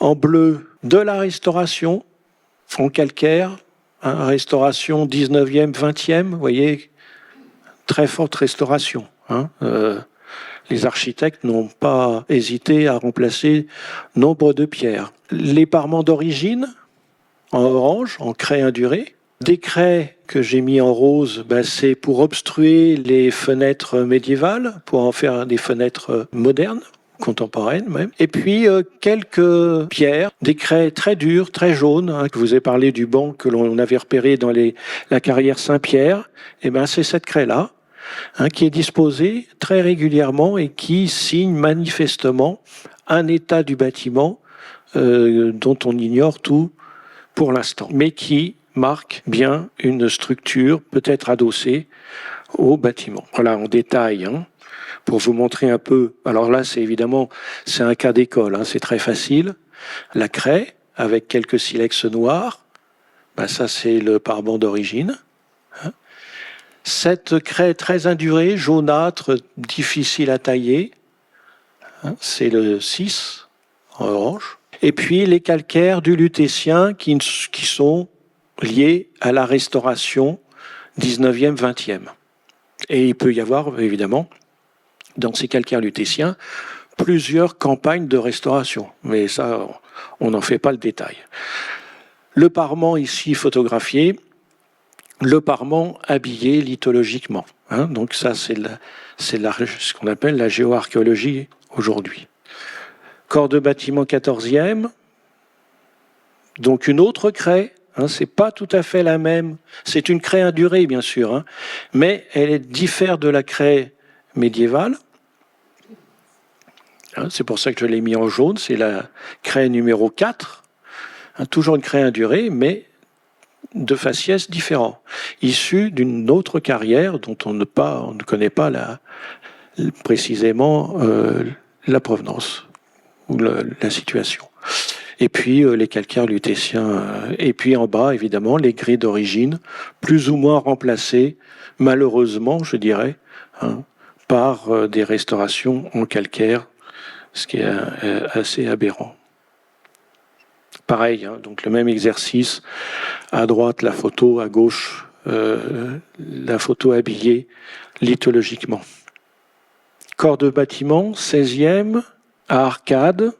en bleu de la restauration, en calcaire, restauration 19e, 20e, vous voyez, très forte restauration. Les architectes n'ont pas hésité à remplacer nombre de pierres. Les parements d'origine, en orange, en craie indurée. Des craies que j'ai mis en rose, c'est pour obstruer les fenêtres médiévales, pour en faire des fenêtres modernes, contemporaines même. Et puis quelques pierres, des craies très dures, très jaunes. Je vous ai parlé du banc que l'on avait repéré dans la carrière Saint-Pierre. C'est cette craie-là, qui est disposée très régulièrement et qui signe manifestement un état du bâtiment dont on ignore tout pour l'instant, mais qui marque bien une structure peut-être adossée au bâtiment. Voilà, en détail, pour vous montrer un peu. Alors là, c'est un cas d'école, c'est très facile. La craie, avec quelques silex noirs, ça c'est le parement d'origine. Cette craie très indurée, jaunâtre, difficile à tailler, c'est le 6 en orange. Et puis les calcaires du Lutétien qui sont liés à la restauration 19e, 20e. Et il peut y avoir, évidemment, dans ces calcaires lutétiens, plusieurs campagnes de restauration. Mais ça, on n'en fait pas le détail. Le parement ici photographié, le parement habillé lithologiquement. Donc ça, c'est ce qu'on appelle la géoarchéologie aujourd'hui. Corps de bâtiment 14e, donc une autre craie, c'est pas tout à fait la même. C'est une craie indurée, bien sûr, mais elle diffère de la craie médiévale. C'est pour ça que je l'ai mis en jaune, c'est la craie numéro 4, toujours une craie indurée, mais de faciès différents, issue d'une autre carrière dont on ne connaît pas précisément la provenance ou la situation. Et puis les calcaires lutétiens, et puis en bas, évidemment, les grès d'origine, plus ou moins remplacés, malheureusement, je dirais, par des restaurations en calcaire, ce qui est assez aberrant. Pareil, donc le même exercice, à droite la photo, à gauche la photo habillée lithologiquement. Corps de bâtiment, 16e, à arcade.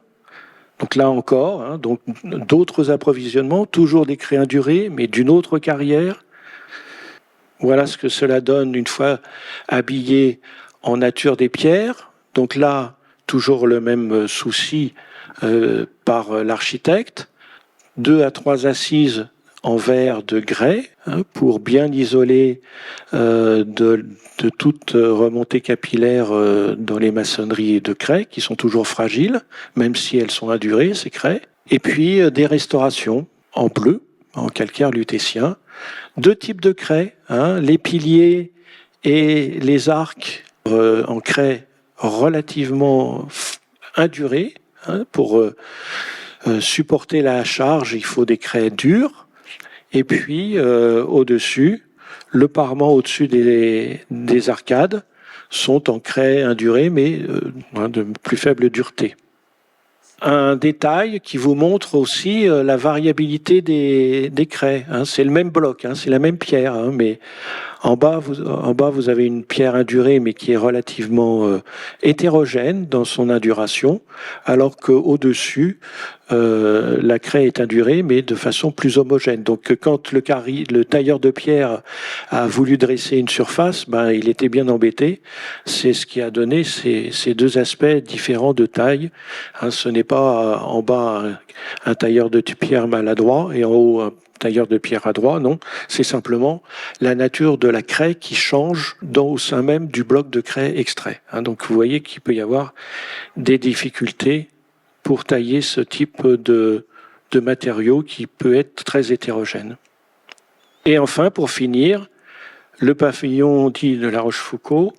Donc là encore, donc d'autres approvisionnements, toujours des craies indurées, mais d'une autre carrière. Voilà ce que cela donne une fois habillé en nature des pierres. Donc là, toujours le même souci par l'architecte. 2 à 3 assises en verre de grès pour bien isoler de toute remontée capillaire dans les maçonneries de craie qui sont toujours fragiles, même si elles sont indurées, ces craies. Et puis des restaurations en bleu, en calcaire lutétien. 2 types de craies, les piliers et les arcs en craie relativement indurés. Pour supporter la charge, il faut des craies dures. Et puis, au-dessus, le parement au-dessus des arcades sont en craie indurée, mais de plus faible dureté. Un détail qui vous montre aussi la variabilité des craies. C'est le même bloc, c'est la même pierre, mais en bas, vous avez une pierre indurée, mais qui est relativement hétérogène dans son induration, alors qu'au-dessus, la craie est indurée, mais de façon plus homogène. Donc, quand le tailleur de pierre a voulu dresser une surface, il était bien embêté. C'est ce qui a donné ces 2 aspects différents de taille. Ce n'est pas en bas un tailleur de pierre maladroit et en haut un tailleur de pierre adroit, non. C'est simplement la nature de la craie qui change au sein même du bloc de craie extrait. Donc, vous voyez qu'il peut y avoir des difficultés pour tailler ce type de matériau qui peut être très hétérogène. Et enfin, pour finir, le pavillon dit de La Rochefoucauld,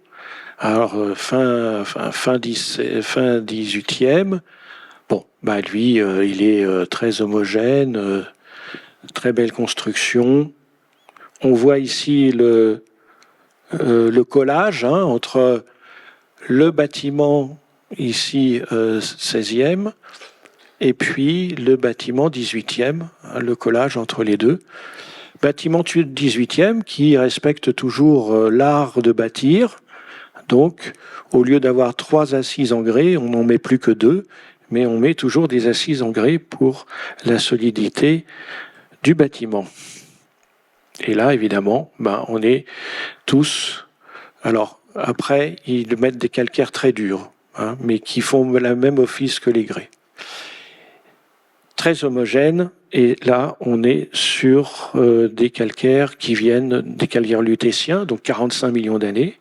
alors fin 18e, lui, il est très homogène, très belle construction. On voit ici le collage entre le bâtiment ici 16e et puis le bâtiment 18e, le collage entre les deux. Bâtiment 18e qui respecte toujours l'art de bâtir. Donc, au lieu d'avoir 3 assises en grès, on n'en met plus que 2, mais on met toujours des assises en grès pour la solidité du bâtiment. Et là, évidemment, on est tous... Alors, après, ils mettent des calcaires très durs, mais qui font le même office que les grès. Très homogène, et là, on est sur des calcaires qui viennent des calcaires lutétiens, donc 45 millions d'années,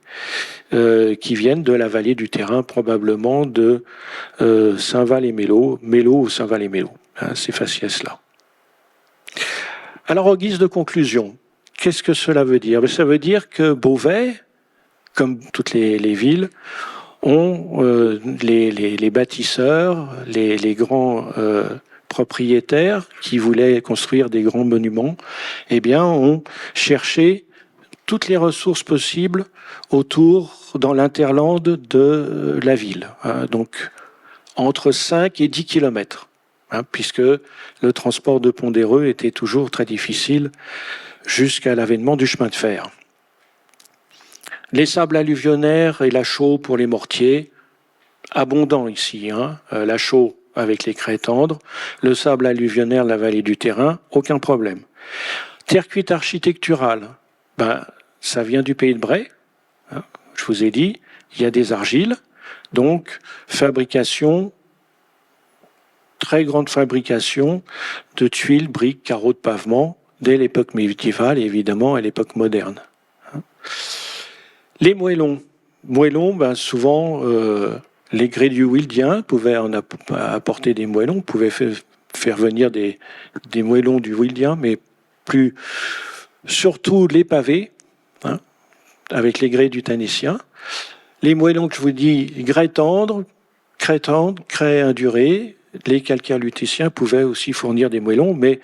qui viennent de la vallée du Terrain, probablement de Saint-Val-et-Mélo, Mélo ou Saint-Val-et-Mélo, ces faciès-là. Alors, en guise de conclusion, qu'est-ce que cela veut dire? Ça veut dire que Beauvais, comme toutes les villes, ont les bâtisseurs, les grands propriétaires qui voulaient construire des grands monuments, ont cherché toutes les ressources possibles dans l'interlande de la ville. Donc, entre 5 et 10 kilomètres, puisque le transport de Pont-d'Éreux était toujours très difficile jusqu'à l'avènement du chemin de fer. Les sables alluvionnaires et la chaux pour les mortiers, abondants ici. La chaux avec les craies tendres, le sable alluvionnaire de la vallée du Terrain, aucun problème. Terre cuite architecturale, ça vient du pays de Bray. Je vous ai dit, il y a des argiles, donc fabrication, très grande fabrication de tuiles, briques, carreaux de pavement, dès l'époque médiévale et évidemment à l'époque moderne. Les moellons. Souvent, les grès du Wildien pouvaient en apporter des moellons, pouvaient faire venir des moellons du Wildien, mais surtout les pavés, avec les grès du Tannétien. Les moellons que je vous dis, grès tendre, craie indurée. Les calcaires lutétiens pouvaient aussi fournir des moellons, mais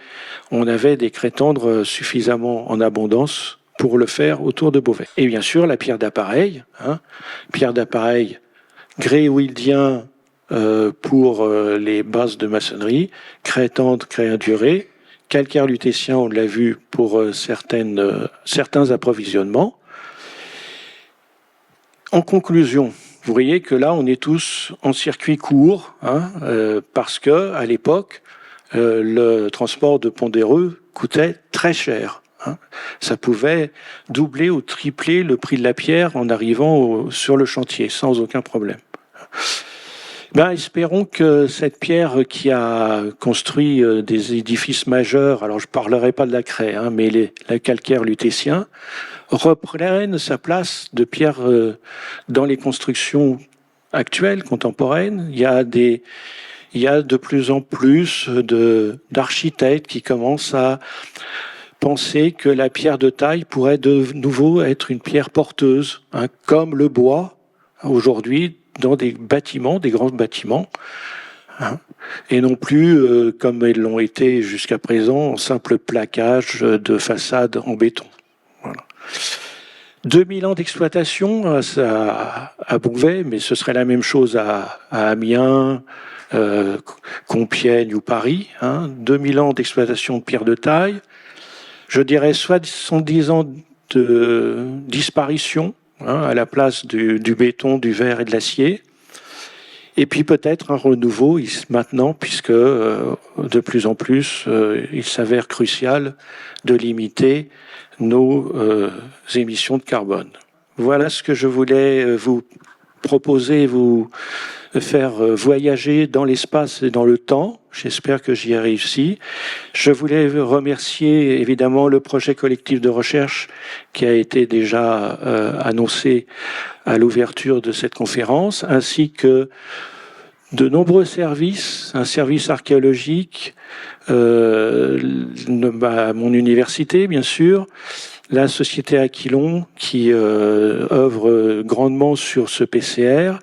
on avait des craies tendres suffisamment en abondance pour le faire autour de Beauvais. Et bien sûr, la pierre d'appareil, grès wildien pour les bases de maçonnerie, craie tendre, craie indurée, calcaire lutétien, on l'a vu pour certains approvisionnements. En conclusion, vous voyez que là, on est tous en circuit court, parce que à l'époque, le transport de Pont-d'Éreux coûtait très cher. Ça pouvait doubler ou tripler le prix de la pierre en arrivant sur le chantier, sans aucun problème. Espérons que cette pierre qui a construit des édifices majeurs, alors je parlerai pas de la craie, mais le calcaire lutétien, reprenne sa place de pierre dans les constructions actuelles, contemporaines. Il y a de plus en plus d'architectes qui commencent à penser que la pierre de taille pourrait de nouveau être une pierre porteuse, comme le bois aujourd'hui dans des bâtiments, des grands bâtiments, et non plus comme ils l'ont été jusqu'à présent, en simple plaquage de façade en béton. Voilà. 2000 ans d'exploitation à Beauvais, mais ce serait la même chose à Amiens, Compiègne ou Paris. 2000 ans d'exploitation de pierre de taille. Je dirais 70 ans de disparition, à la place du béton, du verre et de l'acier. Et puis peut-être un renouveau maintenant, puisque de plus en plus, il s'avère crucial de limiter nos émissions de carbone. Voilà ce que je voulais vous proposer, vous faire voyager dans l'espace et dans le temps. J'espère que j'y ai réussi. Je voulais remercier évidemment le projet collectif de recherche qui a été déjà annoncé à l'ouverture de cette conférence, ainsi que de nombreux services, un service archéologique, mon université bien sûr, la société Aquilon qui œuvre grandement sur ce PCR,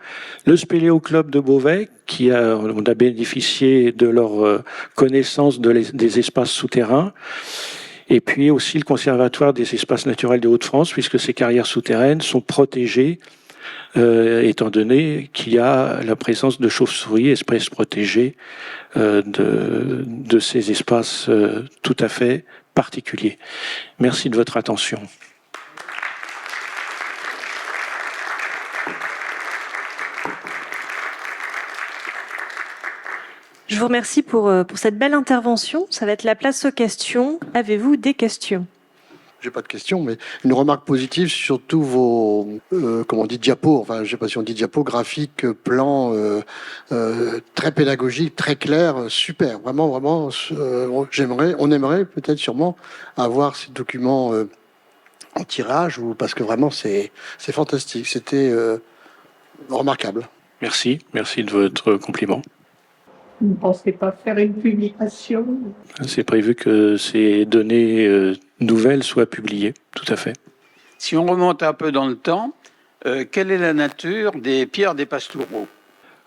le Spéléo Club de Beauvais on a bénéficié de leur connaissance des espaces souterrains, et puis aussi le Conservatoire des espaces naturels de Hauts-de-France, puisque ces carrières souterraines sont protégées étant donné qu'il y a la présence de chauves-souris, espèces protégées de ces espaces tout à fait particuliers. Merci de votre attention. Je vous remercie pour cette belle intervention. Ça va être la place aux questions. Avez-vous des questions ? J'ai pas de questions, mais une remarque positive sur tous vos, diapos, enfin, je sais pas si on dit diapos, graphiques, plans, très pédagogiques, très clairs, super. Vraiment, on aimerait peut-être sûrement avoir ces documents en tirage, parce que vraiment, c'est fantastique. C'était remarquable. Merci de votre compliment. Vous ne pensez pas faire une publication ? C'est prévu que ces données nouvelles soient publiées, tout à fait. Si on remonte un peu dans le temps, quelle est la nature des pierres des Pastoureaux ?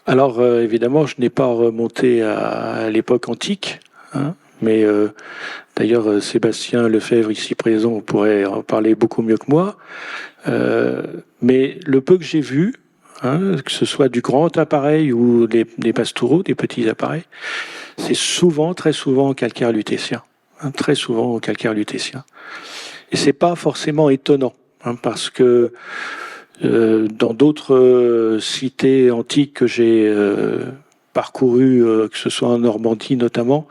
Alors évidemment, je n'ai pas remonté à l'époque antique, mais d'ailleurs Sébastien Lefebvre, ici présent, pourrait en parler beaucoup mieux que moi. Mais le peu que j'ai vu, que ce soit du grand appareil ou des pastoureaux, des petits appareils, c'est très souvent en calcaire lutétien. Très souvent en calcaire lutétien. Et c'est pas forcément étonnant, parce que dans d'autres cités antiques que j'ai parcourues, que ce soit en Normandie notamment,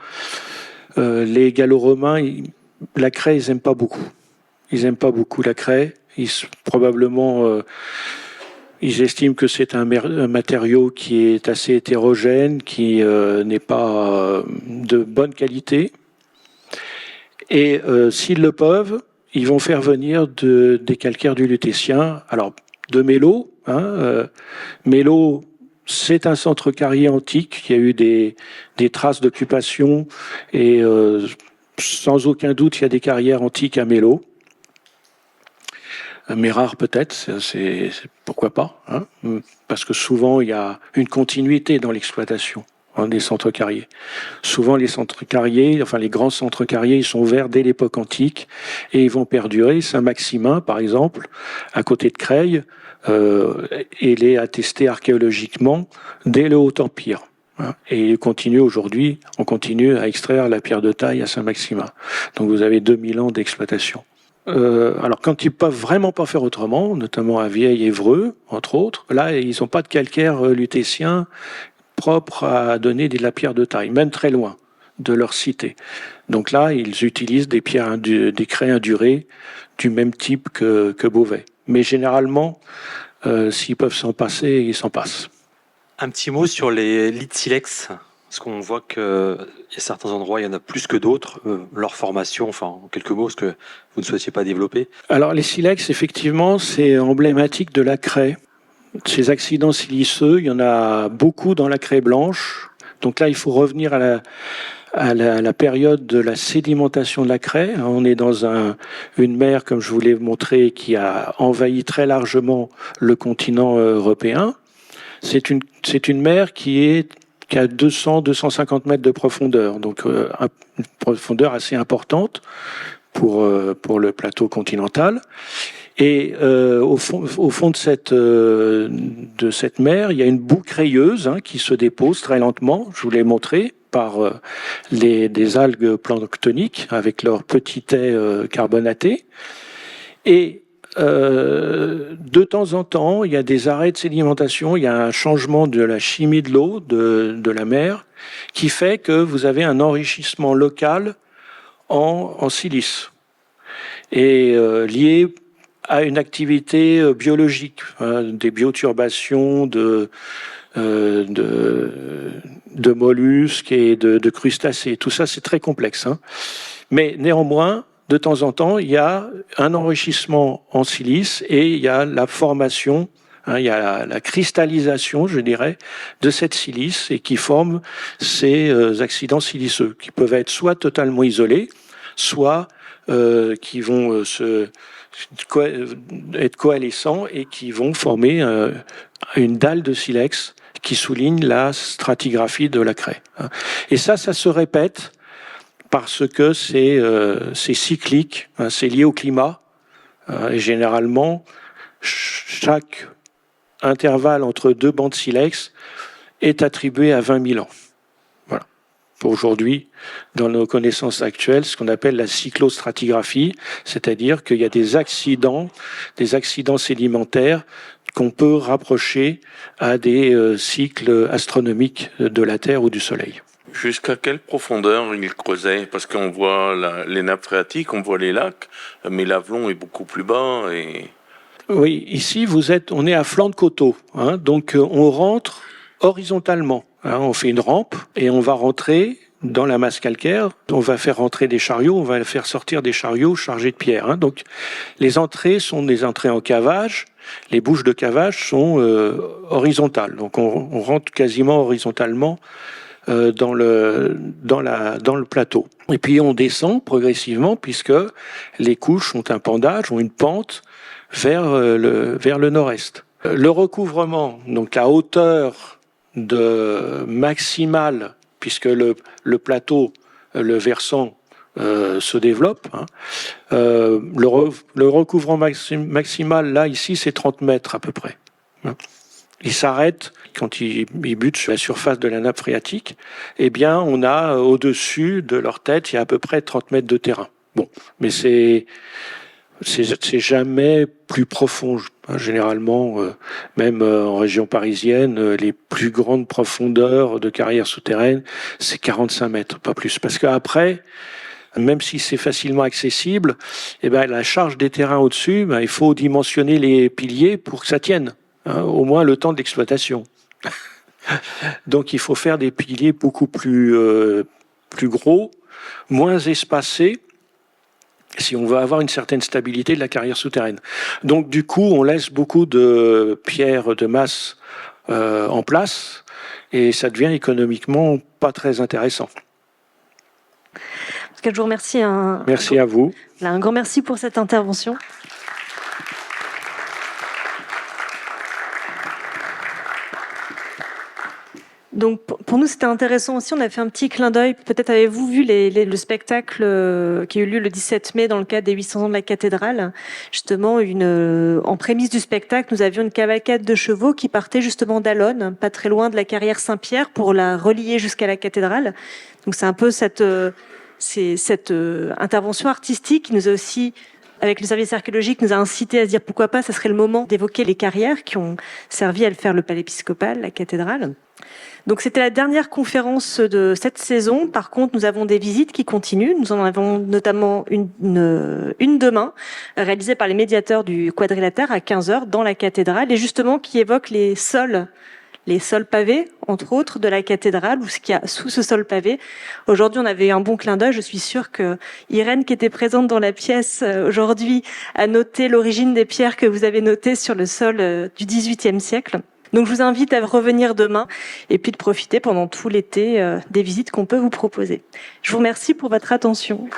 les Gallo-Romains, la craie, ils aiment pas beaucoup. Ils aiment pas beaucoup la craie. Probablement... Ils estiment que c'est un matériau qui est assez hétérogène, qui n'est pas de bonne qualité. Et s'ils le peuvent, ils vont faire venir des calcaires du Lutétien. Alors, de Mélo. Mélo, c'est un centre carrier antique. Il y a eu des traces d'occupation. Et sans aucun doute, il y a des carrières antiques à Mélo. Mais rare peut-être, c'est pourquoi pas, parce que souvent il y a une continuité dans l'exploitation des centres carriers. Souvent les centres carriers, enfin les grands centres carriers, ils sont ouverts dès l'époque antique et ils vont perdurer. Saint-Maximin, par exemple, à côté de Creil, il est attesté archéologiquement dès le Haut-Empire. Et on continue à extraire la pierre de taille à Saint-Maximin. Donc vous avez 2000 ans d'exploitation. Alors quand ils peuvent vraiment pas faire autrement, notamment à Vieil-Évreux, entre autres, là ils n'ont pas de calcaire lutétien propre à donner de la pierre de taille, même très loin de leur cité. Donc là ils utilisent des craies indurées du même type que Beauvais. Mais généralement, s'ils peuvent s'en passer, ils s'en passent. Un petit mot sur les lits de silex, parce qu'on voit qu'il y a certains endroits, il y en a plus que d'autres. Leur formation, enfin, en quelques mots, ce que vous ne souhaitiez pas développer. Alors les silex, effectivement, c'est emblématique de la craie. Ces accidents siliceux, il y en a beaucoup dans la craie blanche. Donc là, il faut revenir à la période de la sédimentation de la craie. On est dans une mer, comme je vous l'ai montré, qui a envahi très largement le continent européen. C'est une mer qui a 200-250 mètres de profondeur, donc une profondeur assez importante pour le plateau continental. Et au fond de cette mer, il y a une boue crayeuse qui se dépose très lentement. Je vous l'ai montré par des algues planctoniques avec leur petit ais carbonaté. Et de temps en temps, il y a des arrêts de sédimentation, il y a un changement de la chimie de l'eau, de la mer, qui fait que vous avez un enrichissement local en silice. Et lié à une activité biologique, des bioturbations de mollusques et de crustacés. Tout ça, c'est très complexe. Mais néanmoins, de temps en temps, il y a un enrichissement en silice et il y a la formation, il y a la cristallisation, je dirais, de cette silice et qui forme ces accidents siliceux qui peuvent être soit totalement isolés, soit qui vont être coalescents et qui vont former une dalle de silex qui souligne la stratigraphie de la craie. Et ça se répète parce que c'est cyclique, c'est lié au climat. Et généralement, chaque intervalle entre deux bancs de silex est attribué à 20 000 ans. Voilà. Aujourd'hui, dans nos connaissances actuelles, ce qu'on appelle la cyclostratigraphie, c'est-à-dire qu'il y a des accidents sédimentaires qu'on peut rapprocher à des cycles astronomiques de la Terre ou du Soleil. Jusqu'à quelle profondeur il creusait? Parce qu'on voit les nappes phréatiques, on voit les lacs, mais l'Avelon est beaucoup plus bas. Oui, ici on est à flanc de coteau, donc on rentre horizontalement. On fait une rampe et on va rentrer dans la masse calcaire. On va faire rentrer des chariots, on va faire sortir des chariots chargés de pierres. Donc les entrées sont des entrées en cavage. Les bouches de cavage sont horizontales, donc on rentre quasiment horizontalement dans le plateau. Et puis on descend progressivement puisque les couches ont un pendage, ont une pente vers le nord-est. Le recouvrement, donc la hauteur maximale, puisque le plateau, le versant se développe. Le recouvrement maximal, là, ici, c'est 30 mètres à peu près. Il s'arrête quand il bute sur la surface de la nappe phréatique. Eh bien, on a au-dessus de leur tête, il y a à peu près 30 mètres de terrain. Bon, mais c'est jamais plus profond. Généralement, même en région parisienne, les plus grandes profondeurs de carrières souterraines, c'est 45 mètres, pas plus. Parce qu'après, même si c'est facilement accessible, eh ben, la charge des terrains au-dessus, il faut dimensionner les piliers pour que ça tienne, au moins le temps d'exploitation. Donc il faut faire des piliers beaucoup plus gros, moins espacés, si on veut avoir une certaine stabilité de la carrière souterraine. Donc du coup, on laisse beaucoup de pierres de masse en place, et ça devient économiquement pas très intéressant. En tout cas, je vous remercie. Merci à vous. Un grand merci pour cette intervention. Donc pour nous, c'était intéressant aussi. On a fait un petit clin d'œil. Peut-être avez-vous vu le spectacle qui a eu lieu le 17 mai dans le cadre des 800 ans de la cathédrale. Justement, en prémisse du spectacle, nous avions une cavalcade de chevaux qui partait justement d'Allonne, pas très loin de la carrière Saint-Pierre, pour la relier jusqu'à la cathédrale. Donc c'est un peu cette intervention artistique qui nous a aussi, avec le service archéologique, nous a incité à se dire pourquoi pas, ça serait le moment d'évoquer les carrières qui ont servi à faire le palais épiscopal, la cathédrale. Donc c'était la dernière conférence de cette saison. Par contre, nous avons des visites qui continuent. Nous en avons notamment une demain, réalisée par les médiateurs du Quadrilatère à 15h dans la cathédrale, et justement qui évoque les sols, les sols pavés, entre autres, de la cathédrale, ou ce qu'il y a sous ce sol pavé. Aujourd'hui, on avait eu un bon clin d'œil. Je suis sûre que Irène, qui était présente dans la pièce aujourd'hui, a noté l'origine des pierres que vous avez notées sur le sol du XVIIIe siècle. Donc, je vous invite à revenir demain et puis de profiter pendant tout l'été des visites qu'on peut vous proposer. Je vous remercie pour votre attention.